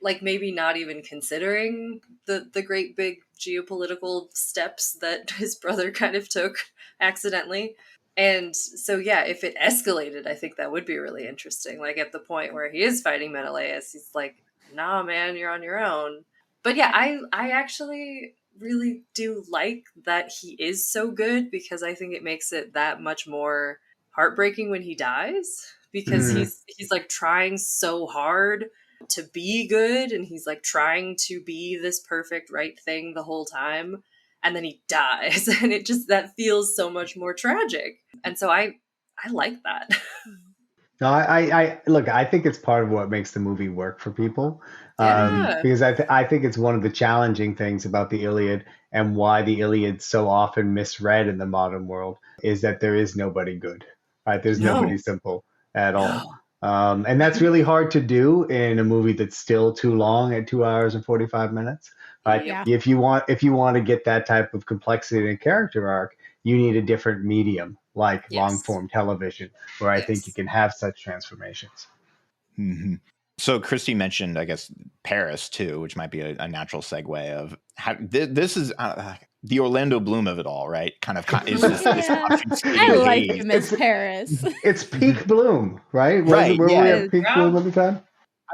like maybe not even considering the great big geopolitical steps that his brother kind of took accidentally. And so yeah, if it escalated, I think that would be really interesting. Like at the point where he is fighting Menelaus, he's like, nah man, you're on your own. But yeah, I actually really do like that he is so good, because I think it makes it that much more heartbreaking when he dies, because Mhm. he's like trying so hard to be good, and he's like trying to be this perfect right thing the whole time, and then he dies and it just, that feels so much more tragic. And so I like that. No, I look. I think it's part of what makes the movie work for people, Yeah. because I think it's one of the challenging things about the Iliad and why the Iliad's so often misread in the modern world is that there is nobody good, right? There's nobody No. simple at all, No. and that's really hard to do in a movie that's still too long at 2 hours and 45 minutes, right? Yep. Yeah. If you want to get that type of complexity in a character arc, you need a different medium like long Yes. form television, where I think you Yes. can have such transformations. Mm-hmm. So Christy mentioned, I guess, Paris too, which might be a natural segue of how this is the Orlando Bloom of it all, right? Kind of is this Yeah. obfuscated I like haze. him as Paris. It's peak Bloom, right? Right, Were we yeah. at peak Yeah. Bloom at the time?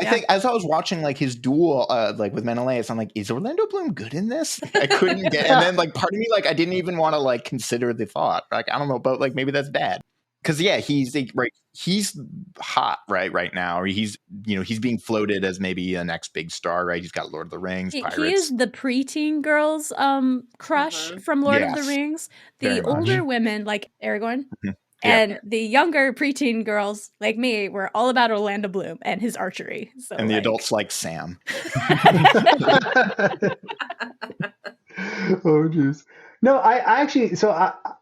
I Yeah. think as I was watching like his duel, like with Menelaus, I'm like, is Orlando Bloom good in this? I couldn't get, and then like part of me, like I didn't even want to like consider the thought. Like I don't know, but like maybe that's bad. Because yeah, he's like, right. He's hot right now. Or he's he's being floated as maybe a next big star. Right. He's got Lord of the Rings, He is Pirates. the preteen girls crush Mhm. from Lord of the Yes, Rings. very The much. older women like Aragorn Mhm. Yeah. and the younger preteen girls like me were all about Orlando Bloom and his archery. So And the like adults like Sam. Oh, jeez. No, I actually, so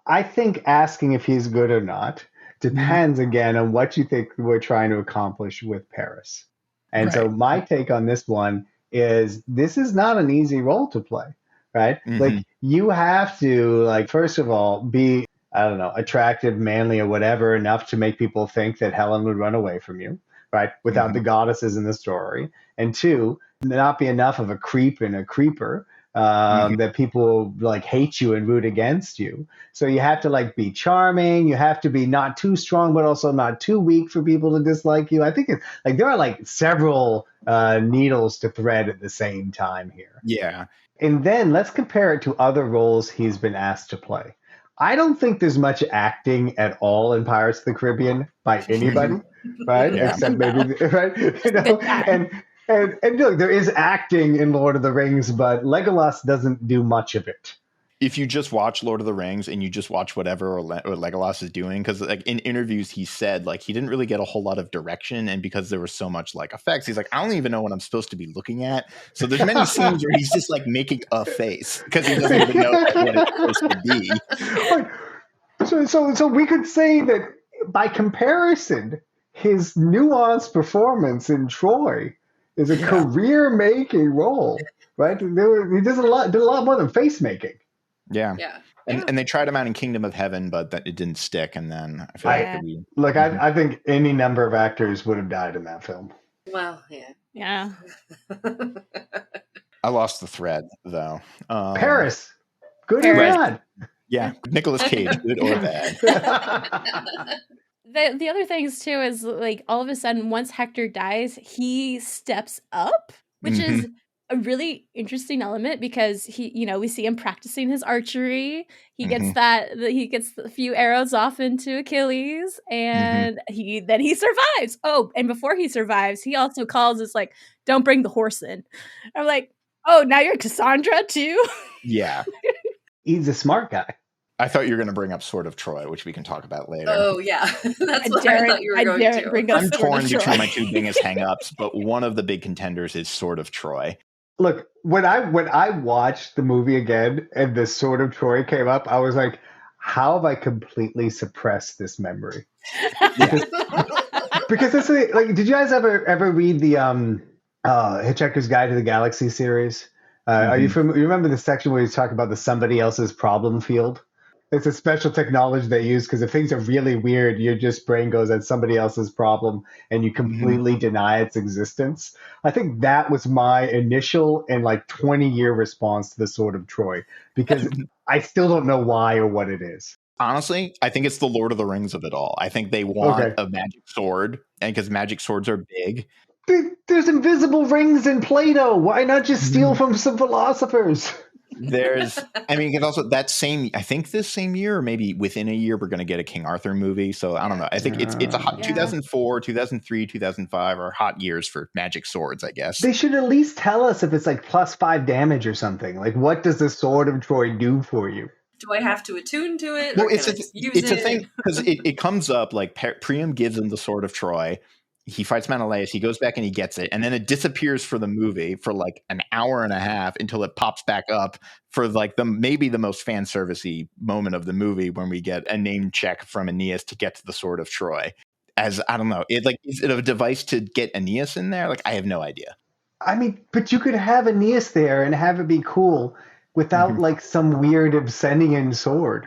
I think asking if he's good or not depends again on what you think we're trying to accomplish with Paris. And so Right. my take on this one is this is not an easy role to play, right? Mhm. Like you have to, like, first of all, be, I don't know, attractive, manly, or whatever enough to make people think that Helen would run away from you, right? Without the Mhm. goddesses in the story. And two, not be enough of a creep and a creeper Mhm. that people like hate you and root against you. So you have to like be charming. You have to be not too strong, but also not too weak for people to dislike you. I think it's like there are like several needles to thread at the same time here. Yeah. And then let's compare it to other roles he's been asked to play. I don't think there's much acting at all in Pirates of the Caribbean by anybody, right? Yeah. Except No. maybe, right? Just a good time. And look, there is acting in Lord of the Rings, but Legolas doesn't do much of it. If you just watch Lord of the Rings and you just watch whatever Legolas is doing, because like in interviews he said like he didn't really get a whole lot of direction, and because there was so much like effects, he's like, I don't even know what I'm supposed to be looking at. So there's many scenes where he's just like making a face because he doesn't even know like, what it's supposed to be. So we could say that by comparison, his nuanced performance in Troy is a Yeah. career-making role, right? He did a lot more than face making. Yeah. Yeah. And they tried him out in Kingdom of Heaven, but that it didn't stick. And then I feel Yeah. like we, Look, I think any number of actors would have died in that film. Well, yeah. Yeah. I lost the thread though. Paris, good Paris. or bad? Yeah, Nicolas Cage, good or bad. The other things too is like all of a sudden once Hector dies, he steps up, which is a really interesting element because he, we see him practicing his archery. He gets he gets a few arrows off into Achilles, and he survives. Oh, and before he survives, he also calls us like, "Don't bring the horse in." I'm like, "Oh, now you're Cassandra too." Yeah. He's a smart guy. I thought you were going to bring up Sword of Troy, which we can talk about later. Oh yeah, that's what I thought you were going to. Bring up I'm Sword torn of between Troy. my two biggest hangups, but one of the big contenders is Sword of Troy. Look, when I watched the movie again and the Sword of Troy came up, I was like, how have I completely suppressed this memory? Because this is, like, did you guys ever read the Hitchhiker's Guide to the Galaxy series? Are you you remember the section where you talk about the somebody else's problem field? It's a special technology they use because if things are really weird, your just brain goes, that's somebody else's problem, and you completely deny its existence. I think that was my initial and like 20-year response to the Sword of Troy, because I still don't know why or what it is. Honestly, I think it's the Lord of the Rings of it all. I think they want a magic sword, and because magic swords are big. There's invisible rings in Plato. Why not just steal from some philosophers? I mean, also I think this same year, or maybe within a year, we're going to get a King Arthur movie. So I don't know. I think it's a hot 2004, 2003, 2005 are hot years for magic swords, I guess. They should at least tell us if it's like +5 damage or something. Like, what does the Sword of Troy do for you? Do I have to attune to it? Well, or it's a thing because it comes up like Priam gives him the Sword of Troy. He fights Menelaus, he goes back and he gets it, and then it disappears for the movie for like an hour and a half until it pops back up for like maybe the most fan servicey moment of the movie when we get a name check from Aeneas to get to the Sword of Troy. As I don't know, is it a device to get Aeneas in there? Like, I have no idea. I mean, but you could have Aeneas there and have it be cool without like some weird Obsidian sword,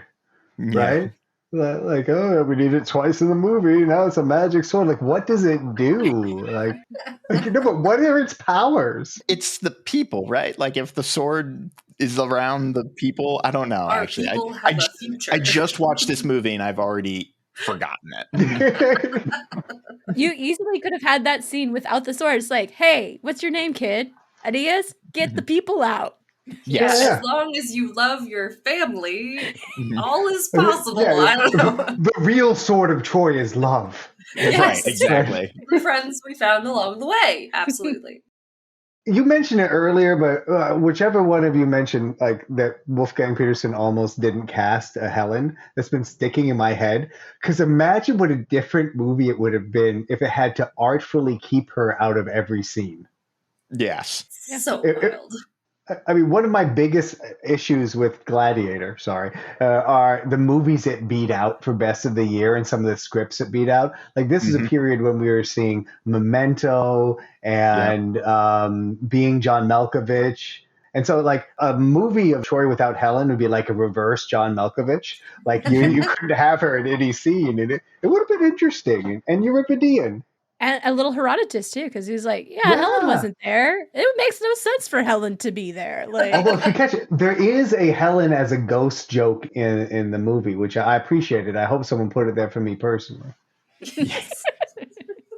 right? Like, oh, we need it twice in the movie. Now it's a magic sword. Like, what does it do? Like no, but what are its powers? It's the people, right? Like, if the sword is around the people, I don't know. Our actually, people have a future. I just watched this movie and I've already forgotten it. You easily could have had that scene without the sword. It's like, hey, what's your name, kid? Aeneas, get the people out. Yes. Yeah. As long as you love your family, all is possible. I don't know. The real Sword of Troy is love. Yes. Right, exactly. The friends we found along the way. Absolutely. You mentioned it earlier, but whichever one of you mentioned like that Wolfgang Petersen almost didn't cast a Helen, that's been sticking in my head. Because imagine what a different movie it would have been if it had to artfully keep her out of every scene. Yes. So wild. I mean, one of my biggest issues with Gladiator, are the movies it beat out for Best of the Year and some of the scripts it beat out. Like, this is a period when we were seeing Memento and Being John Malkovich. And so, like, a movie of Troy without Helen would be like a reverse John Malkovich. Like, you couldn't have her in any scene, and it would have been interesting and Euripidean. And a little Herodotus, too, because he's like, Helen wasn't there. It makes no sense for Helen to be there. Like, although, if you catch it, there is a Helen as a ghost joke in the movie, which I appreciated. I hope someone put it there for me personally. Yes.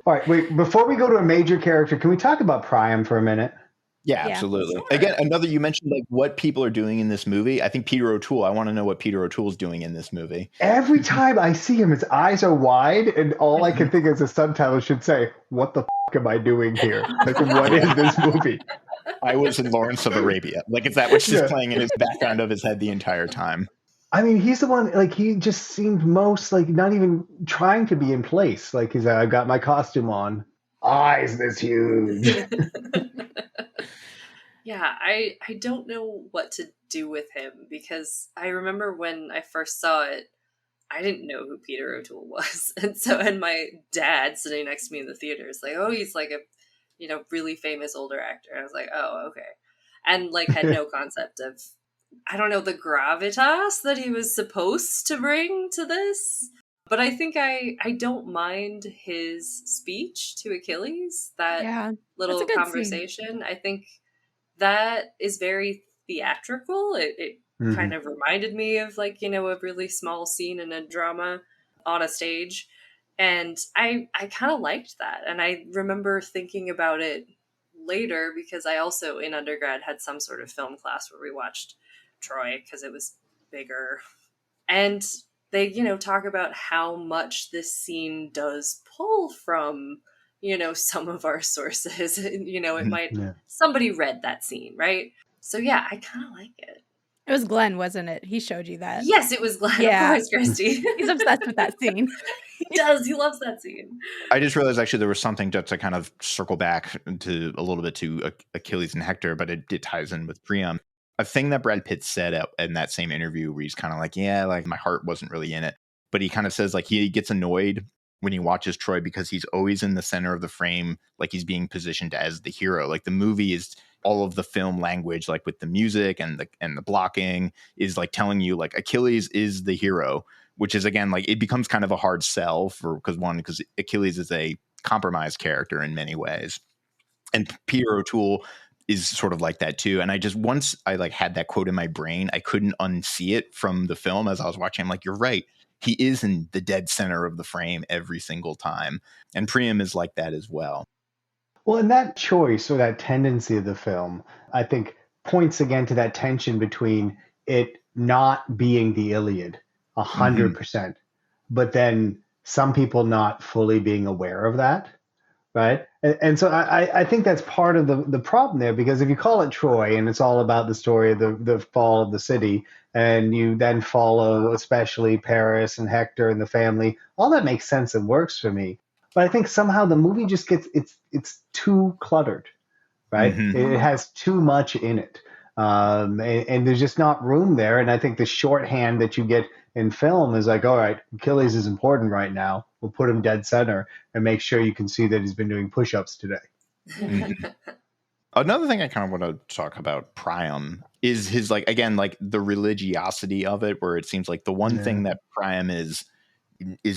All right, wait, before we go to a major character, can we talk about Priam for a minute? Yeah, absolutely. Sure. Again, you mentioned like what people are doing in this movie. I think Peter O'Toole, I want to know what Peter O'Toole's doing in this movie. Every time I see him, his eyes are wide, and all I can think is a subtitle should say, what the f*** am I doing here? Like, what is this movie? I was in Lawrence of Arabia. Like, is that what's just playing in his background of his head the entire time? I mean, he's the one, like, he just seemed most, like, not even trying to be in place. Like, he's like, I've got my costume on. Eyes this huge. Yeah, I don't know what to do with him, because I remember when I first saw it, I didn't know who Peter O'Toole was. And my dad sitting next to me in the theater is like, oh, he's like a, really famous older actor. And I was like, oh, okay. And like had no concept of, I don't know, the gravitas that he was supposed to bring to this. But I think I don't mind his speech to Achilles, that little conversation. Scene. I think that is very theatrical. It kind of reminded me of like, a really small scene in a drama on a stage. And I kind of liked that. And I remember thinking about it later because I also in undergrad had some sort of film class where we watched Troy because it was bigger. And they, talk about how much this scene does pull from, some of our sources. It might, somebody read that scene, right? So yeah, I kind of like it. It was Glenn, wasn't it? He showed you that. Yes, it was Glenn. Yeah. Of course, Christy. He's obsessed with that scene. He does. He loves that scene. I just realized actually there was something to kind of circle back to a little bit to Achilles and Hector, but it ties in with Priam. A thing that Brad Pitt said in that same interview where he's kind of like, yeah, like my heart wasn't really in it. but he kind of says like he gets annoyed when he watches Troy because he's always in the center of the frame, like he's being positioned as the hero. Like the movie is all of the film language, like with the music and the blocking, is like telling you like Achilles is the hero, which is again like it becomes kind of a hard sell because Achilles is a compromised character in many ways, and Peter O'Toole is sort of like that too. And I just once I like had that quote in my brain, I couldn't unsee it from the film as I was watching. I'm like, you're right. He is in the dead center of the frame every single time. And Priam is like that as well. Well, and that choice or that tendency of the film, I think, points again to that tension between it not being the Iliad 100%, but then some people not fully being aware of that. Right. And so I think that's part of the problem there, because if you call it Troy and it's all about the story of the fall of the city, and you then follow especially Paris and Hector and the family, all that makes sense and works for me. But I think somehow the movie just gets it's too cluttered, right? It has too much in it. And there's just not room there. And I think the shorthand that you get in film is like, all right, Achilles is important right now. We'll put him dead center and make sure you can see that he's been doing push-ups today. Another thing I kind of want to talk about Priam is his like again like the religiosity of it, where it seems like the one thing that Priam is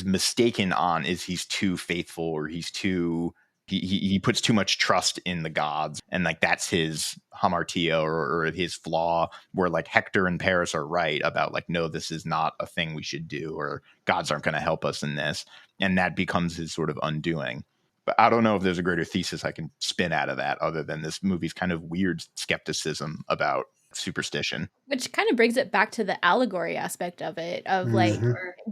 mistaken on is he's too faithful, or he's too he puts too much trust in the gods, and like that's his hamartia or his flaw, where like Hector and Paris are right about like, no, this is not a thing we should do, or gods aren't going to help us in this, and that becomes his sort of undoing. But I don't know if there's a greater thesis I can spin out of that other than this movie's kind of weird skepticism about superstition. Which kind of brings it back to the allegory aspect of it, of like,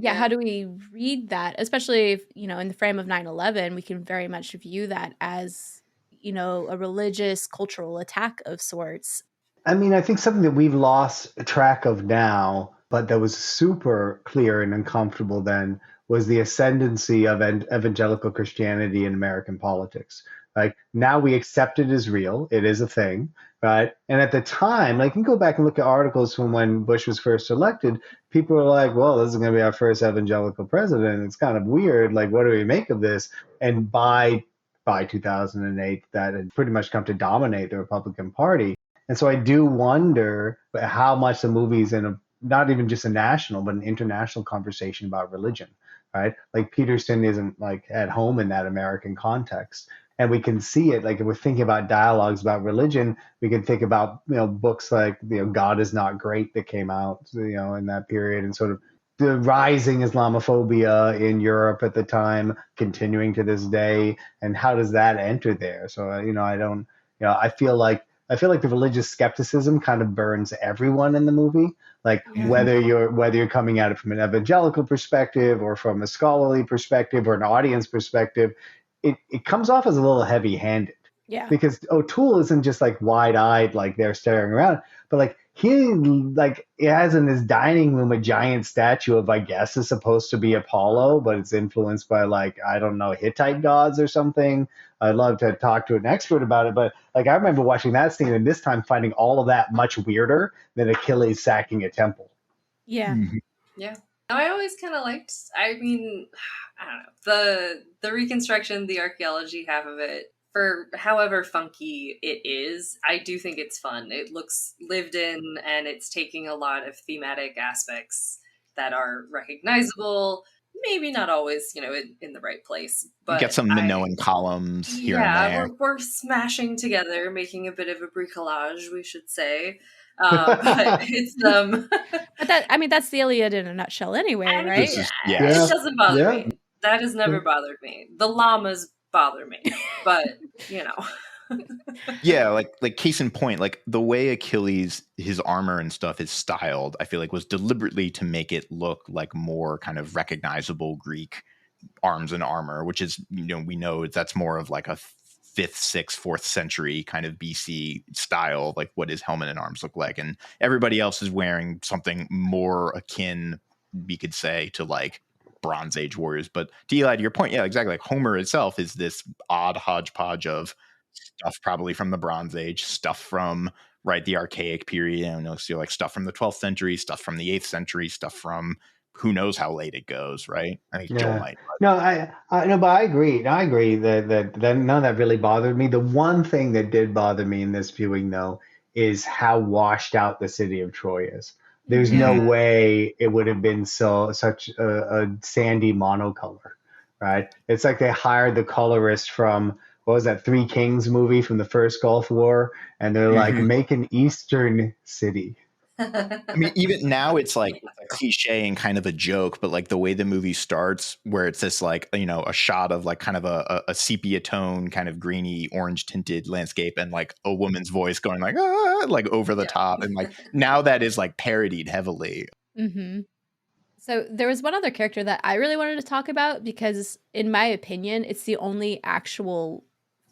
how do we read that? Especially if, in the frame of 9/11, we can very much view that as, a religious, cultural attack of sorts. I mean, I think something that we've lost track of now, but that was super clear and uncomfortable then, was the ascendancy of evangelical Christianity in American politics. Like now we accept it as real. It is a thing, right? And at the time, like you can go back and look at articles from when Bush was first elected. People were like, well, this is going to be our first evangelical president. It's kind of weird. Like, what do we make of this? And by 2008, that had pretty much come to dominate the Republican Party. And so I do wonder how much the movie's in not even just a national, but an international conversation about religion, right? Like Peterson isn't like at home in that American context. And we can see it, like if we're thinking about dialogues about religion, we can think about, books like, God is Not Great that came out, in that period, and sort of the rising Islamophobia in Europe at the time, continuing to this day. And how does that enter there? So, I feel like the religious skepticism kind of burns everyone in the movie. Like whether you're coming at it from an evangelical perspective or from a scholarly perspective or an audience perspective, it comes off as a little heavy-handed. Yeah. Because O'Toole isn't just like wide-eyed, like they're staring around, but like he like has in his dining room a giant statue of, I guess, is supposed to be Apollo, but it's influenced by like, I don't know, Hittite gods or something. I'd love to talk to an expert about it, but like I remember watching that scene and this time finding all of that much weirder than Achilles sacking a temple. Yeah. Yeah. I always kind of liked, I mean, I don't know, the reconstruction, the archaeology half of it, for however funky it is, I do think it's fun. It looks lived in, and it's taking a lot of thematic aspects that are recognizable. Maybe not always, in the right place. But get some Minoan columns here and there. We're smashing together, making a bit of a bricolage, we should say. But it's but that's the Iliad in a nutshell anyway, right? It doesn't bother me. That has never bothered me. The llamas bother me, but yeah, like case in point, like the way Achilles, his armor and stuff is styled, I feel like was deliberately to make it look like more kind of recognizable Greek arms and armor, which is, we know that's more of like a 5th, 6th, 4th century kind of BC style, like what his helmet and arms look like. And everybody else is wearing something more akin, we could say, to like Bronze Age warriors. But to Eli, to your point, yeah, exactly. Like Homer itself is this odd hodgepodge of stuff probably from the Bronze Age, stuff from the Archaic period, so like stuff from the 12th century, stuff from the 8th century, stuff from who knows how late it goes, right? I think Joel Yeah. might. No, I no, but I agree. I agree that none of that really bothered me. The one thing that did bother me in this viewing, though, is how washed out the city of Troy is. There's no Mhm. Yeah. way it would have been such a sandy monocolor, right? It's like they hired the colorist from what was that Three Kings movie from the first Gulf War, and they're like, Mhm. make an Eastern city. I mean, even now it's like it's a cliche and kind of a joke, but like the way the movie starts, where it's this like, you know, a shot of like kind of a sepia tone, kind of greeny, orange tinted landscape, and like a woman's voice going like, ah, like over the Yeah. top. And like now that is like parodied heavily. Mm-hmm. So there was one other character that I really wanted to talk about because, in my opinion, it's the only actual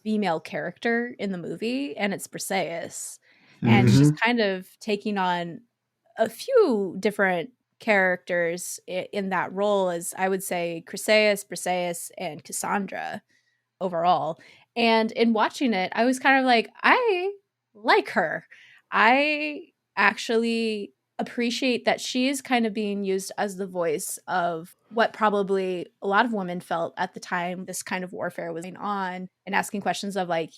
female character in the movie, and it's Briseis. And Mhm. she's Hmm. kind of taking on a few different characters in that role, as I would say Chryseis, Briseis, and Cassandra overall. And in watching it, I was kind of like, I like her. I actually appreciate that she is kind of being used as the voice of what probably a lot of women felt at the time this kind of warfare was going on, and asking questions of like,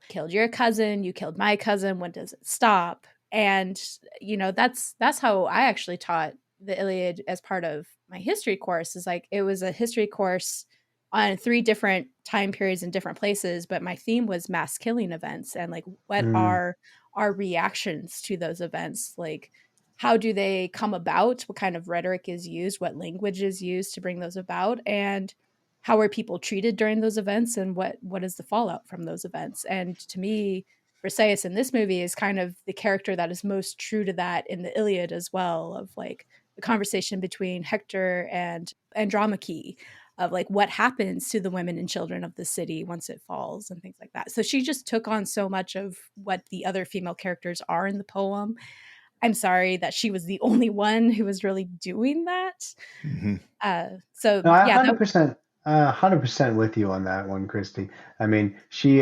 killed your cousin, you killed my cousin, when does it stop? And that's how I actually taught the Iliad as part of my history course. Is like, it was a history course on 3 different time periods in different places, but my theme was mass killing events and like what Mm, are our reactions to those events? Like, how do they come about? What kind of rhetoric is used? What language is used to bring those about? And how are people treated during those events? And what is the fallout from those events? And to me, Briseis in this movie is kind of the character that is most true to that in the Iliad as well, of like the conversation between Hector and Andromache, of like what happens to the women and children of the city once it falls and things like that. So she just took on so much of what the other female characters are in the poem. I'm sorry that she was the only one who was really doing that. Mhm. So no, I yeah, that 100% with you on that one, Christy. I mean, she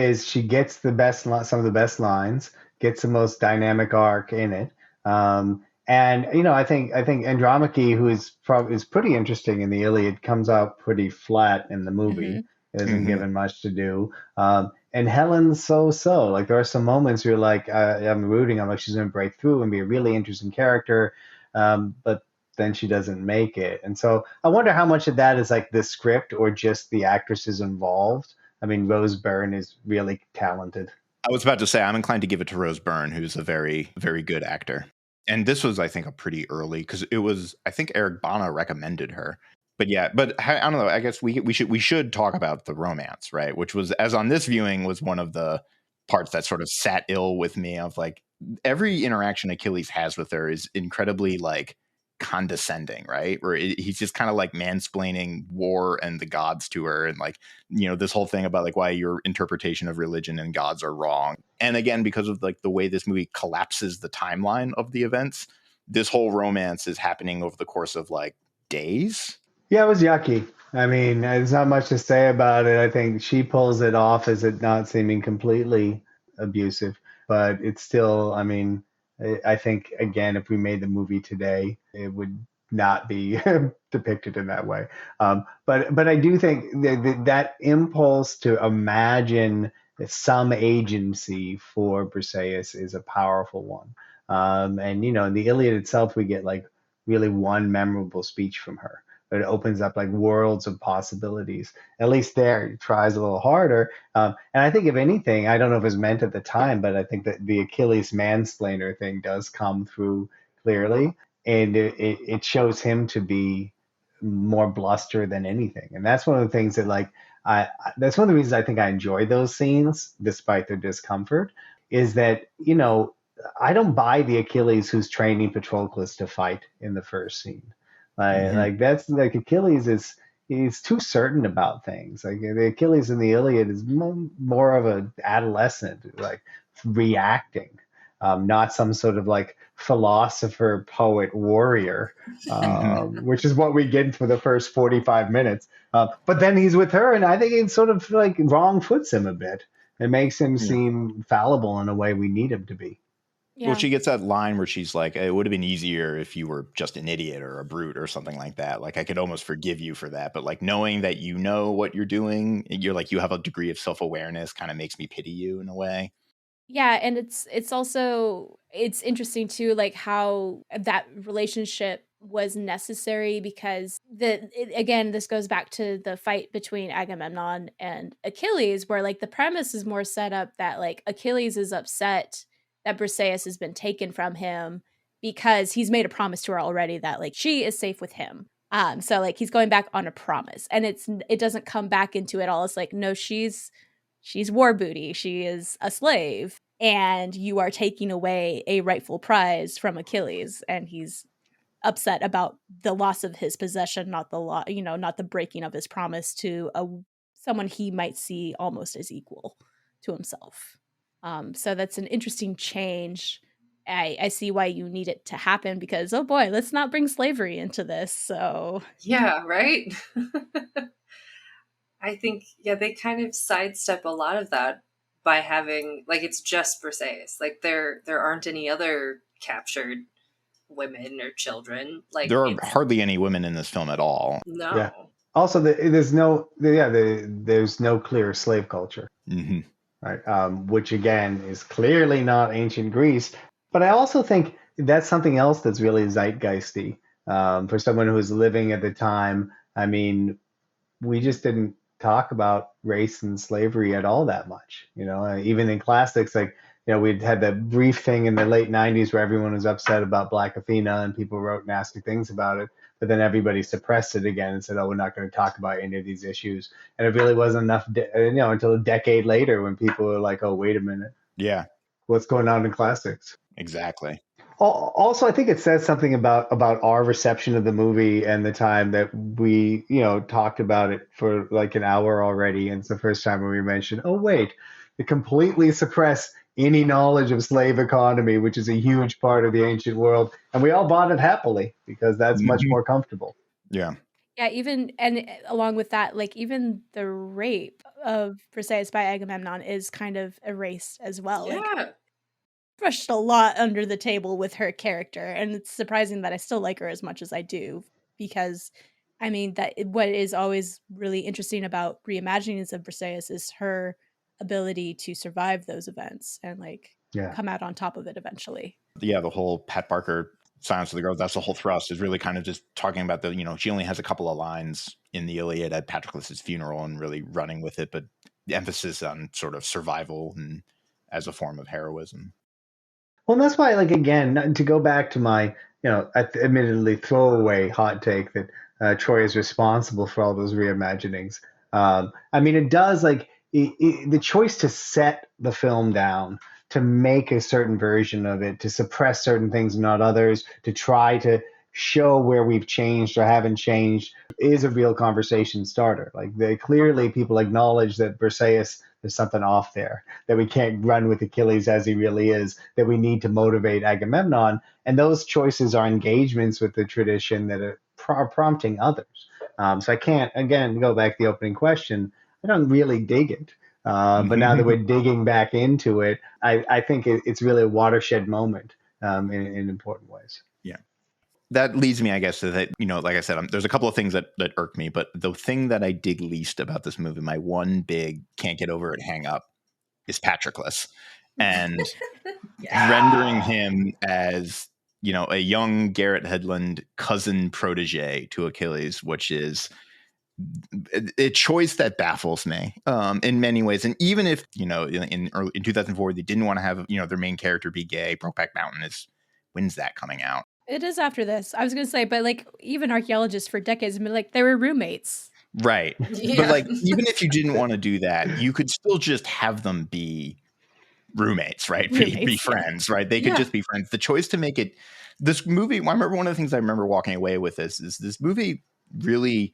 gets some of the best lines, gets the most dynamic arc in it. And I think Andromache, who is pretty interesting in the Iliad, comes out pretty flat in the movie. mhm. Isn't Mhm. given much to do. And Helen's so. Like there are some moments where you're like, I'm rooting. I'm like, she's going to break through and be a really interesting character. But then she doesn't make it. And so I wonder how much of that is like the script or just the actresses involved. I mean, Rose Byrne is really talented. I was about to say I'm inclined to give it to Rose Byrne, who's a very, very good actor. And this was, I think, a pretty early, because it was, I think Eric Bana recommended her. But yeah, but I don't know. I guess we should talk about the romance, right? Which was, as on this viewing, was one of the parts that sort of sat ill with me. Of like, every interaction Achilles has with her is incredibly like condescending, right? Where he's just kind of like mansplaining war and the gods to her, and like, this whole thing about like why your interpretation of religion and gods are wrong. And again, because of like the way this movie collapses the timeline of the events, this whole romance is happening over the course of like days. Yeah, it was yucky. I mean, there's not much to say about it. I think she pulls it off as it not seeming completely abusive, but it's still, I mean, I think again, if we made the movie today, it would not be depicted in that way. But I do think that impulse to imagine some agency for Briseis is a powerful one. And in the Iliad itself, we get like really one memorable speech from her, but it opens up like worlds of possibilities. At least there, it tries a little harder. And I think, if anything, I don't know if it was meant at the time, but I think that the Achilles mansplainer thing does come through clearly. And it shows him to be more bluster than anything. And that's one of the things that, like, that's one of the reasons I think I enjoy those scenes, despite their discomfort, is that, I don't buy the Achilles who's training Patroclus to fight in the first scene. Mm-hmm. Like that's like Achilles is he's too certain about things. Like the Achilles in the Iliad is more of an adolescent, like reacting, not some sort of like philosopher, poet, warrior, Mm-hmm. which is what we get for the first 45 minutes. But then he's with her, and I think it sort of like wrong foots him a bit. It makes him Yeah. seem fallible in a way we need him to be. Well, she gets that line where she's like, it would have been easier if you were just an idiot or a brute or something like that. Like, I could almost forgive you for that. But like, knowing that you know what you're doing, you're like, you have a degree of self-awareness, kind of makes me pity you in a way. Yeah, and it's also it's interesting too, like how that relationship was necessary because again, this goes back to the fight between Agamemnon and Achilles, where like the premise is more set up that like Achilles is upset that Briseis has been taken from him because he's made a promise to her already that like she is safe with him. So like he's going back on a promise, and it doesn't come back into it all. It's like no, she's war booty. She is a slave, and you are taking away a rightful prize from Achilles, and he's upset about the loss of his possession, not not the breaking of his promise to someone he might see almost as equal to himself. So that's an interesting change. I see why you need it to happen because oh boy, let's not bring slavery into this. So yeah, right. I think they kind of sidestep a lot of that by having like it's just Briseis. Like there aren't any other captured women or children. Like there are hardly any women in this film at all. No. Yeah. Also, there's no clear slave culture, Mm-hmm. right? Which again is clearly not ancient Greece. But I also think that's something else that's really zeitgeisty for someone who's living at the time. I mean, we just didn't talk about race and slavery at all that much. Even in classics, like, we'd had that brief thing in the late 90s where everyone was upset about Black Athena and people wrote nasty things about it. But then everybody suppressed it again and said, oh, we're not going to talk about any of these issues. And it really wasn't enough, until a decade later when people were like, oh, wait a minute. Yeah. What's going on in classics? Exactly. Also, I think it says something about our reception of the movie and the time that we, talked about it for like an hour already. And it's the first time where we mentioned, oh, wait, they completely suppress any knowledge of slave economy, which is a huge part of the ancient world. And we all bought it happily because that's much more comfortable. Yeah. Yeah, even and along with that, like even the rape of Briseis by Agamemnon is kind of erased as well. Yeah. Like brushed a lot under the table with her character, and it's surprising that I still like her as much as I do because I mean that what is always really interesting about reimaginings of Briseis is her ability to survive those events and like come out on top of it eventually. Yeah, the whole Pat Barker Silence of the Crows, that's the whole thrust, is really kind of just talking about she only has a couple of lines in the Iliad at Patroclus's funeral and really running with it, but the emphasis on sort of survival and as a form of heroism. Well, that's why, like, again, to go back to my, admittedly throwaway hot take that Troy is responsible for all those reimaginings. I mean, it does, like, the choice to set the film down, to make a certain version of it, to suppress certain things and not others, to try to show where we've changed or haven't changed is a real conversation starter. Like, clearly people acknowledge that Briseis, there's something off there, that we can't run with Achilles as he really is, that we need to motivate Agamemnon. And those choices are engagements with the tradition that are prompting others. So I can't, again, go back to the opening question. I don't really dig it. But now that we're digging back into it, I think it's really a watershed moment in important ways. Yeah. That leads me, I guess, to that, like I said, there's a couple of things that irk me, but the thing that I dig least about this movie, my one big can't get over it hang up, is Patroclus. And rendering him as, a young Garrett Hedlund cousin protege to Achilles, which is a choice that baffles me in many ways. And even if, in 2004, they didn't want to have, their main character be gay, Brokeback Mountain when's that coming out? It is after this. I was going to say, but like even archaeologists for decades have been like, they were roommates. Right. Yeah. But like, even if you didn't want to do that, you could still just have them be roommates, right? Be friends, right? They could just be friends. The choice to make it, this movie, I remember one of the things I remember walking away with is this movie really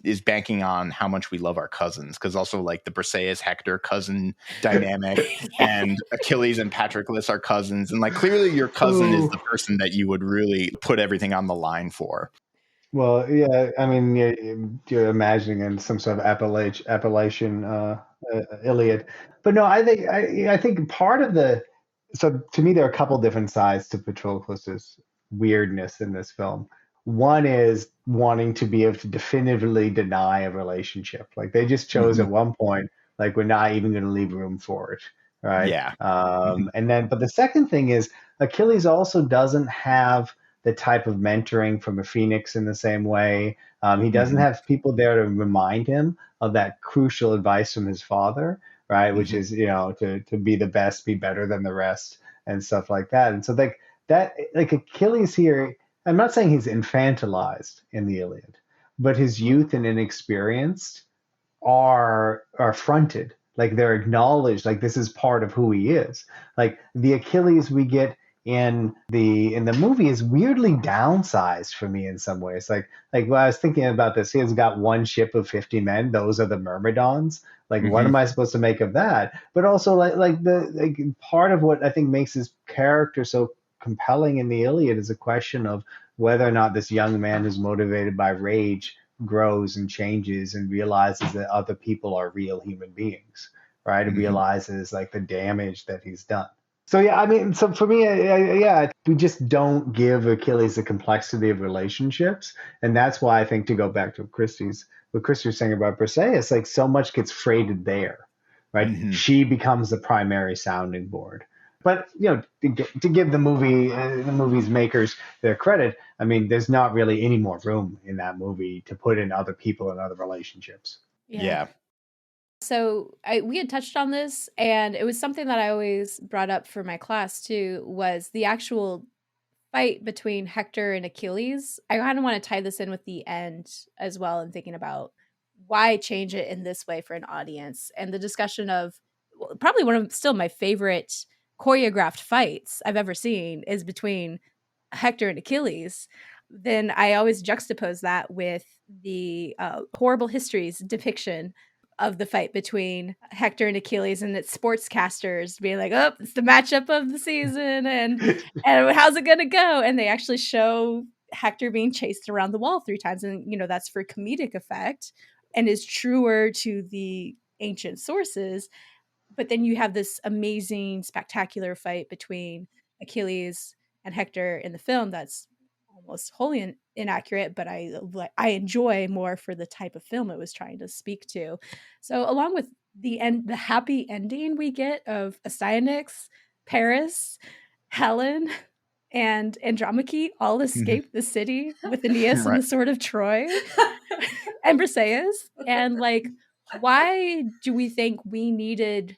is banking on how much we love our cousins, because also like the Briseis Hector cousin dynamic and Achilles and Patroclus are cousins, and like clearly your cousin is the person that you would really put everything on the line for. Well, yeah, I mean, you're imagining in some sort of Appalachian Iliad, but no, I think part of the So to me, there are a couple different sides to Patroclus's weirdness in this film. One is wanting to be able to definitively deny a relationship. Like they just chose at Mhm. one point, like we're not even going to leave room for it, right? Yeah. Mhm. And then, but the second thing is Achilles also doesn't have the type of mentoring from a phoenix in the same way. He doesn't Mhm. have people there to remind him of that crucial advice from his father, right? Which Mhm. is, to be the best, be better than the rest, and stuff like that. And so like that, like Achilles here, I'm not saying he's infantilized in the Iliad, but his youth and inexperience are fronted, like they're acknowledged, like this is part of who he is. Like the Achilles we get in the movie is weirdly downsized for me in some ways. Like when I was thinking about this, he has got one ship of 50 men. Those are the Myrmidons. Like what Mhm. am I supposed to make of that? But also like part of what I think makes his character so compelling in the Iliad is a question of whether or not this young man who's motivated by rage grows and changes and realizes that other people are real human beings, right? And Mhm. realizes like the damage that he's done. So yeah, I mean, so for me, yeah, we just don't give Achilles the complexity of relationships, and that's why I think, to go back to what Christy was saying about Briseis, like so much gets freighted there, right? Mhm. She becomes the primary sounding board. But to give the movie's makers their credit, I mean, there's not really any more room in that movie to put in other people and other relationships. Yeah. Yeah. So we had touched on this, and it was something that I always brought up for my class too, was the actual fight between Hector and Achilles. I kind of want to tie this in with the end as well, and thinking about why change it in this way for an audience, and the discussion of probably one of still my favorite choreographed fights I've ever seen is between Hector and Achilles. Then I always juxtapose that with the horrible histories depiction of the fight between Hector and Achilles, and its sportscasters being like, "Oh, it's the matchup of the season, and how's it gonna go?" And they actually show Hector being chased around the wall 3 times, and that's for comedic effect, and is truer to the ancient sources. But then you have this amazing, spectacular fight between Achilles and Hector in the film that's almost wholly inaccurate, but I enjoy more for the type of film it was trying to speak to. So along with the happy ending we get of Astyanax, Paris, Helen, and Andromache all Mhm. escape the city with Aeneas and Right. the sword of Troy and Briseis. And like, why do we think we needed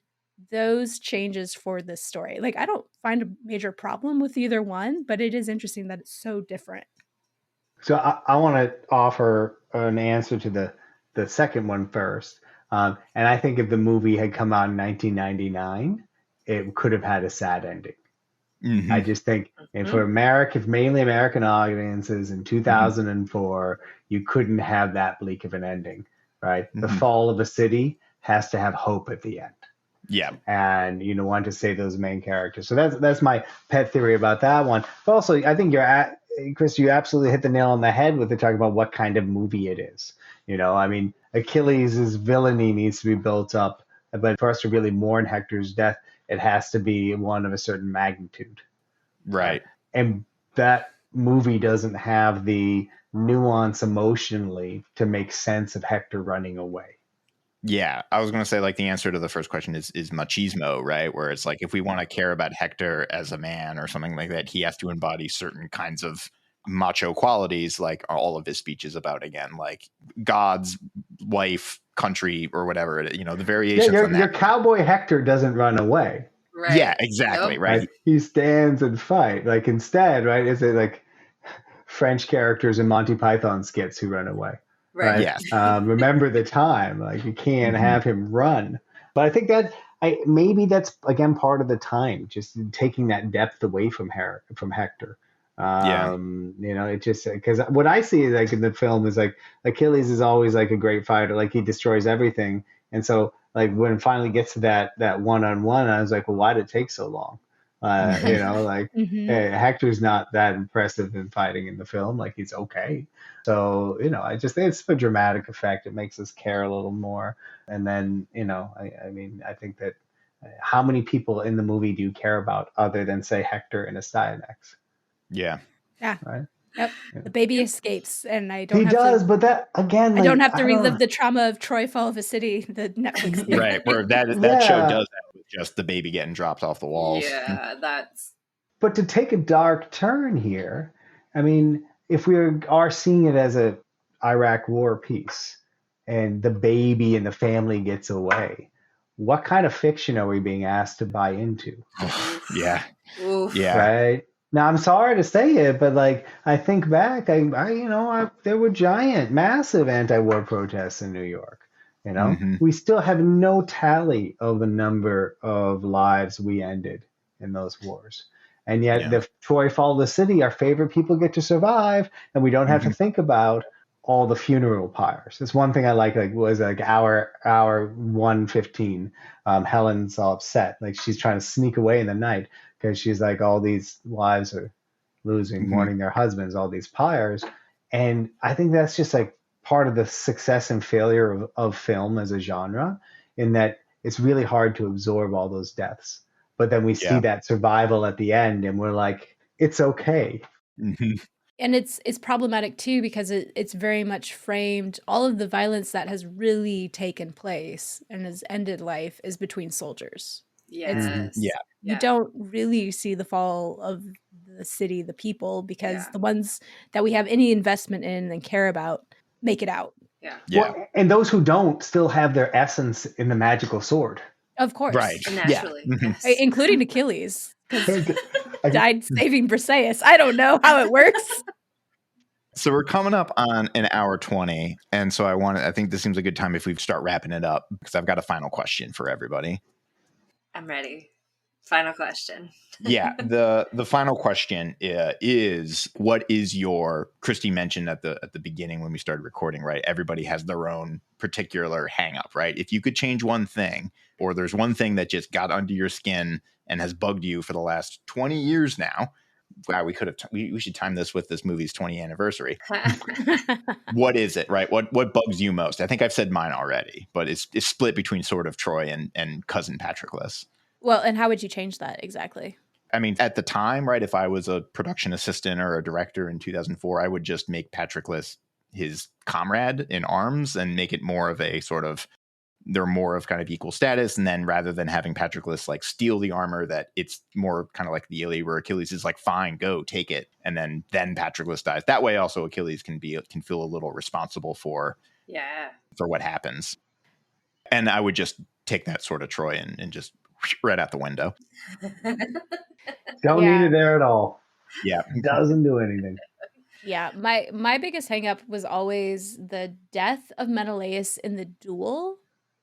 those changes for this story? Like, I don't find a major problem with either one, but it is interesting that it's so different. So I want to offer an answer to the second one first. And I think if the movie had come out in 1999, it could have had a sad ending. I Mhm. just think, and for Mhm. America, mainly American audiences in Mhm. 2004, you couldn't have that bleak of an ending, right? The Mhm. fall of a city has to have hope at the end, Yeah. and want to save those main characters. So that's my pet theory about that one. But also, I think Chris, you absolutely hit the nail on the head with the talk about what kind of movie it is. I mean, Achilles' villainy needs to be built up, but for us to really mourn Hector's death, it has to be one of a certain magnitude, right? Right. And that movie doesn't have the nuance emotionally to make sense of Hector running away. Yeah, I was going to say, like, the answer to the first question is machismo, right? Where it's like, if we want to care about Hector as a man or something like that, he has to embody certain kinds of macho qualities, like all of his speeches about, again, like God's wife, country, or whatever, the Yeah, variations on your that. cowboy Hector doesn't run away, Yeah, Right. exactly, Nope. right? right? He stands and fight. Like instead, right? Is it like French characters in Monty Python skits who run away, Right. right? Yes. Remember the time, like you can't Hmm. have him run. But I think that maybe that's again part of the time, just taking that depth away from Hector. Yeah. It just because what I see like in the film is like Achilles is always like a great fighter, like he destroys everything, and so like when it finally gets to that one on one, I was like, well, why did it take so long? Hmm. Like Hmm. Hector's not that impressive in fighting in the film. Like he's okay. So, I just think it's a dramatic effect. It makes us care a little more. And then, I mean, I think that How many people in the movie do you care about other than, say, Hector and Astyanax? Yeah. Yeah. Right? Yep. Yeah. The baby escapes, and I He don't have does, to. but that again, I don't like have to I don't. relive the trauma of Troy Fall of a City, the Netflix series. Right. Where that show Yeah, does that with just the baby getting dropped off the walls. Yeah, that's but to take a dark turn here, I mean, if we are seeing it as a Iraq war piece, and the baby and the family gets away, what kind of fiction are we being asked to buy into? Yeah. oof. Yeah. Right now, I'm sorry to say it, but like I think back, there were giant, massive anti-war protests in New York. Hmm. We still have no tally of the number of lives we ended in those wars, and yet Yeah. the Troy Fall of the City, our favorite people get to survive, and we don't have to Hmm. think about all the funeral pyres. It's one thing I like was like hour 1:15. Helen's all upset, like she's trying to sneak away in the night because she's like, all these wives are losing, Hmm. mourning their husbands, all these pyres. And I think that's just like part of the success and failure of film as a genre, in that it's really hard to absorb all those deaths. But then we see Yeah. that survival at the end, and we're like, it's okay. Hmm. And it's problematic too because it's very much framed. All of the violence that has really taken place and has ended life is between soldiers. It's Mm-hmm. Yeah. Yes. You Yeah. don't really see the fall of the city, the people, because Yeah. the ones that we have any investment in and care about make it out. Yeah. Yeah. Well, and those who don't still have their essence in the magical sword. Of course. Right. Yeah. Naturally. Mhm. Yes. Including Achilles, because I, died saving Briseis. I don't know how it works. So we're coming up on an hour 20. And so I think this seems a good time if we start wrapping it up, because I've got a final question for everybody. I'm ready. Final question. Yeah. The final question is, what is your, Christy mentioned at the beginning when we started recording, right? Everybody has their own particular hang up, right? If you could change one thing, or there's one thing that just got under your skin and has bugged you for the last 20 years now. Wow, we should time this with this movie's 20th anniversary. What is it, right? What bugs you most? I think I've said mine already, but it's split between Sword of Troy and Cousin Patroclus. Well, and how would you change that exactly? I mean, at the time, right, if I was a production assistant or a director in 2004, I would just make Patroclus his comrade in arms and make it more of a sort of, they're more of kind of equal status. And then rather than having Patroclus like steal the armor, that it's more kind of like the Iliad where Achilles is like, fine, go take it. And then Patroclus dies. That way also Achilles can feel a little responsible for Yeah. what happens. And I would just take that sort of Troy and just right out the window. don't need it there at all. Yeah. Doesn't do anything. Yeah, my biggest hang up was always the death of Menelaus in the duel.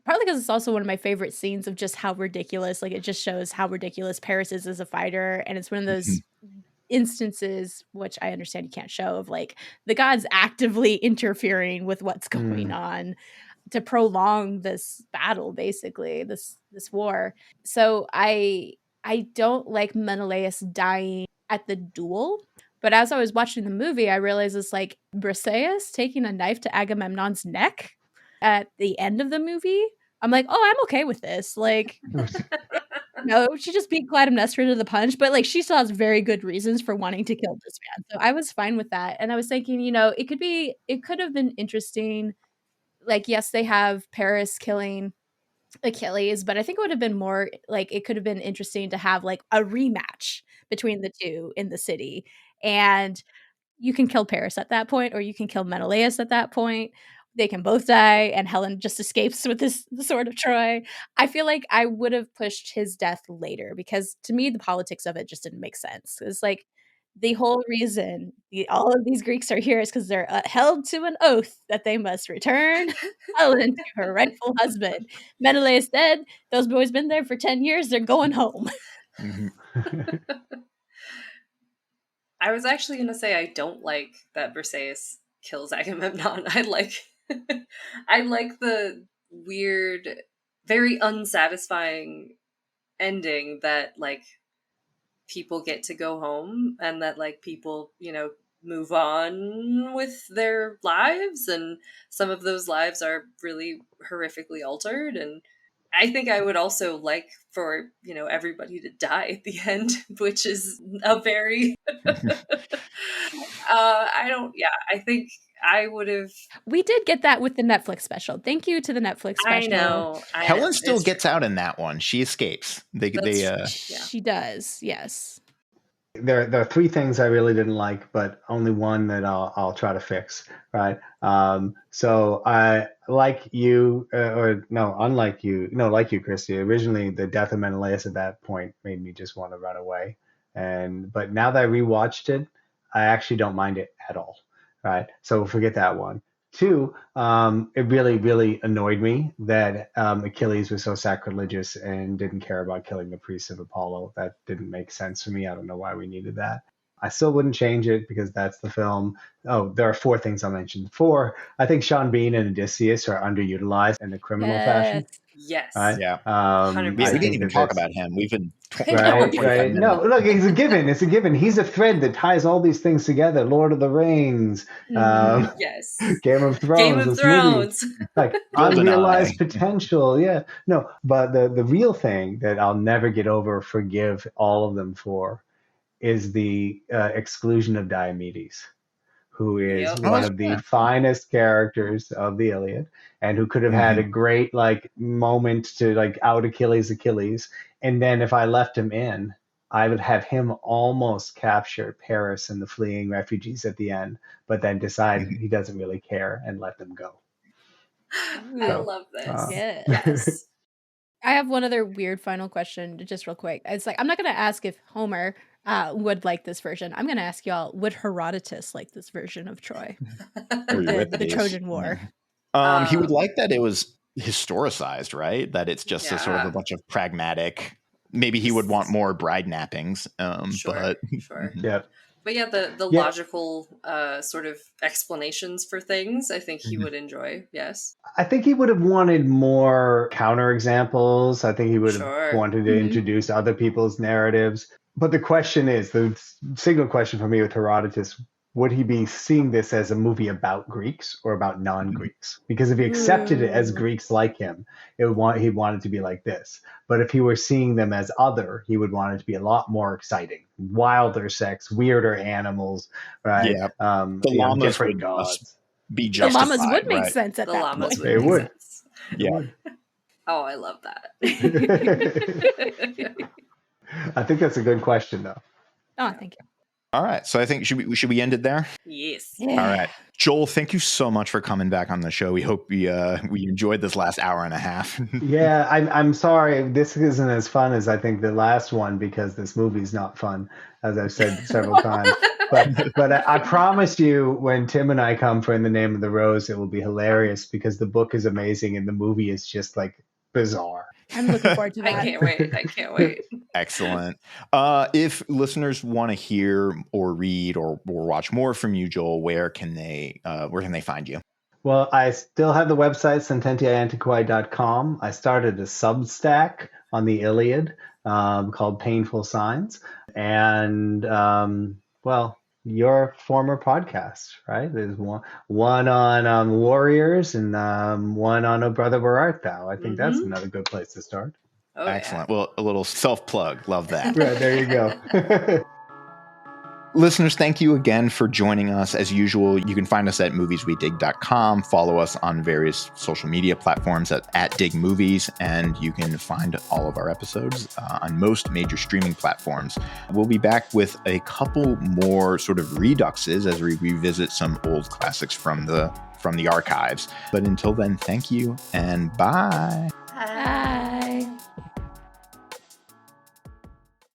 Partly because it's also one of my favorite scenes of just how ridiculous, like it just shows how ridiculous Paris is as a fighter. And it's one of those instances, which I understand you can't show, of like the gods actively interfering with what's going on to prolong this battle, basically, this war. So I don't like Menelaus dying at the duel. But as I was watching the movie, I realized it's like Briseis taking a knife to Agamemnon's neck at the end of the movie. I'm like, oh, I'm okay with this. Like, no, she just beat Clytemnestra to the punch, but like she still has very good reasons for wanting to kill this man. So I was fine with that. And I was thinking, it could have been interesting. Like, yes, they have Paris killing Achilles, but I think it would have been more like it could have been interesting to have like a rematch between the two in the city. And you can kill Paris at that point, or you can kill Menelaus at that point. They can both die, and Helen just escapes with the sword of Troy. I feel like I would have pushed his death later because to me, the politics of it just didn't make sense. It's like the whole reason all of these Greeks are here is because they're held to an oath that they must return Helen to her rightful husband. Menelaus dead. Those boys been there for 10 years. They're going home. I was actually going to say I don't like that Briseis kills Agamemnon. I like the weird, very unsatisfying ending that like people get to go home and that like people, move on with their lives, and some of those lives are really horrifically altered, and I think I would also like for, everybody to die at the end, which is a very, I think I would have. We did get that with the Netflix special. Thank you to the Netflix special. I know. Helen still gets out in that one. She escapes. She does, yes. There are three things I really didn't like, but only one that I'll try to fix, right? So I like you, unlike you, like you, Christy. Originally, the death of Menelaus at that point made me just want to run away, but now that I rewatched it, I actually don't mind it at all, right? So forget that one. Two, it really, really annoyed me that Achilles was so sacrilegious and didn't care about killing the priests of Apollo. That didn't make sense for me. I don't know why we needed that. I still wouldn't change it because that's the film. Oh, there are four things I'll mention. Four, I think Sean Bean and Odysseus are underutilized in a criminal fashion. Yes. Right? Yeah. We didn't even talk about him. We've been right. No, look, it's a given. It's a given. He's a thread that ties all these things together. Lord of the Rings, yes, Game of Thrones, like unrealized potential. Yeah, no, but the real thing that I'll never get over, forgive all of them for, is the exclusion of Diomedes, who is one of the finest characters of the Iliad, and who could have had a great moment to out Achilles, and then if I left him in, I would have him almost capture Paris and the fleeing refugees at the end, but then decide he doesn't really care and let them go. I love this. Yes. I have one other weird final question, just real quick. It's I'm not going to ask if Homer would like this version. I'm going to ask y'all, would Herodotus like this version of Troy? the Trojan War. He would like that it was historicized, right? That it's just a sort of a bunch of pragmatic. Maybe he would want more bride nappings. Sure. Yeah. But yeah, the logical sort of explanations for things, I think he would enjoy. Yes. I think he would have wanted more counterexamples. I think he would have wanted to introduce other people's narratives. But the question is, the signal question for me with Herodotus, would he be seeing this as a movie about Greeks or about non-Greeks? Because if he accepted it as Greeks like him, he'd want it to be like this. But if he were seeing them as other, he would want it to be a lot more exciting. Wilder sex, weirder animals, right? Yeah. The llamas different would gods. Be justified. The llamas would make sense at that point. They would. Yeah. Oh, I love that. I think that's a good question, though. Oh, thank you. All right. So I think should we end it there? Yes. Yeah. All right. Joel, thank you so much for coming back on the show. We hope we enjoyed this last hour and a half. Yeah, I'm sorry. This isn't as fun as I think the last one because this movie's not fun, as I've said several times. But I promise you, when Tim and I come for In the Name of the Rose, it will be hilarious because the book is amazing and the movie is just bizarre. I'm looking forward to that. I can't wait. Excellent. If listeners want to hear or read or watch more from you, Joel, where can they find you? Well, I still have the website, sententiaantiquae.com. I started a Substack on the Iliad called Painful Signs. And, your former podcast, right? There's one on Warriors and one on Oh Brother, Where Art Thou? I think that's another good place to start. Oh, excellent. Yeah. Well, a little self-plug. Love that. Right, there you go. Listeners, thank you again for joining us. As usual, you can find us at movieswedig.com. Follow us on various social media platforms at digmovies, and you can find all of our episodes on most major streaming platforms. We'll be back with a couple more sort of reduxes as we revisit some old classics from the archives. But until then, thank you and bye. Bye.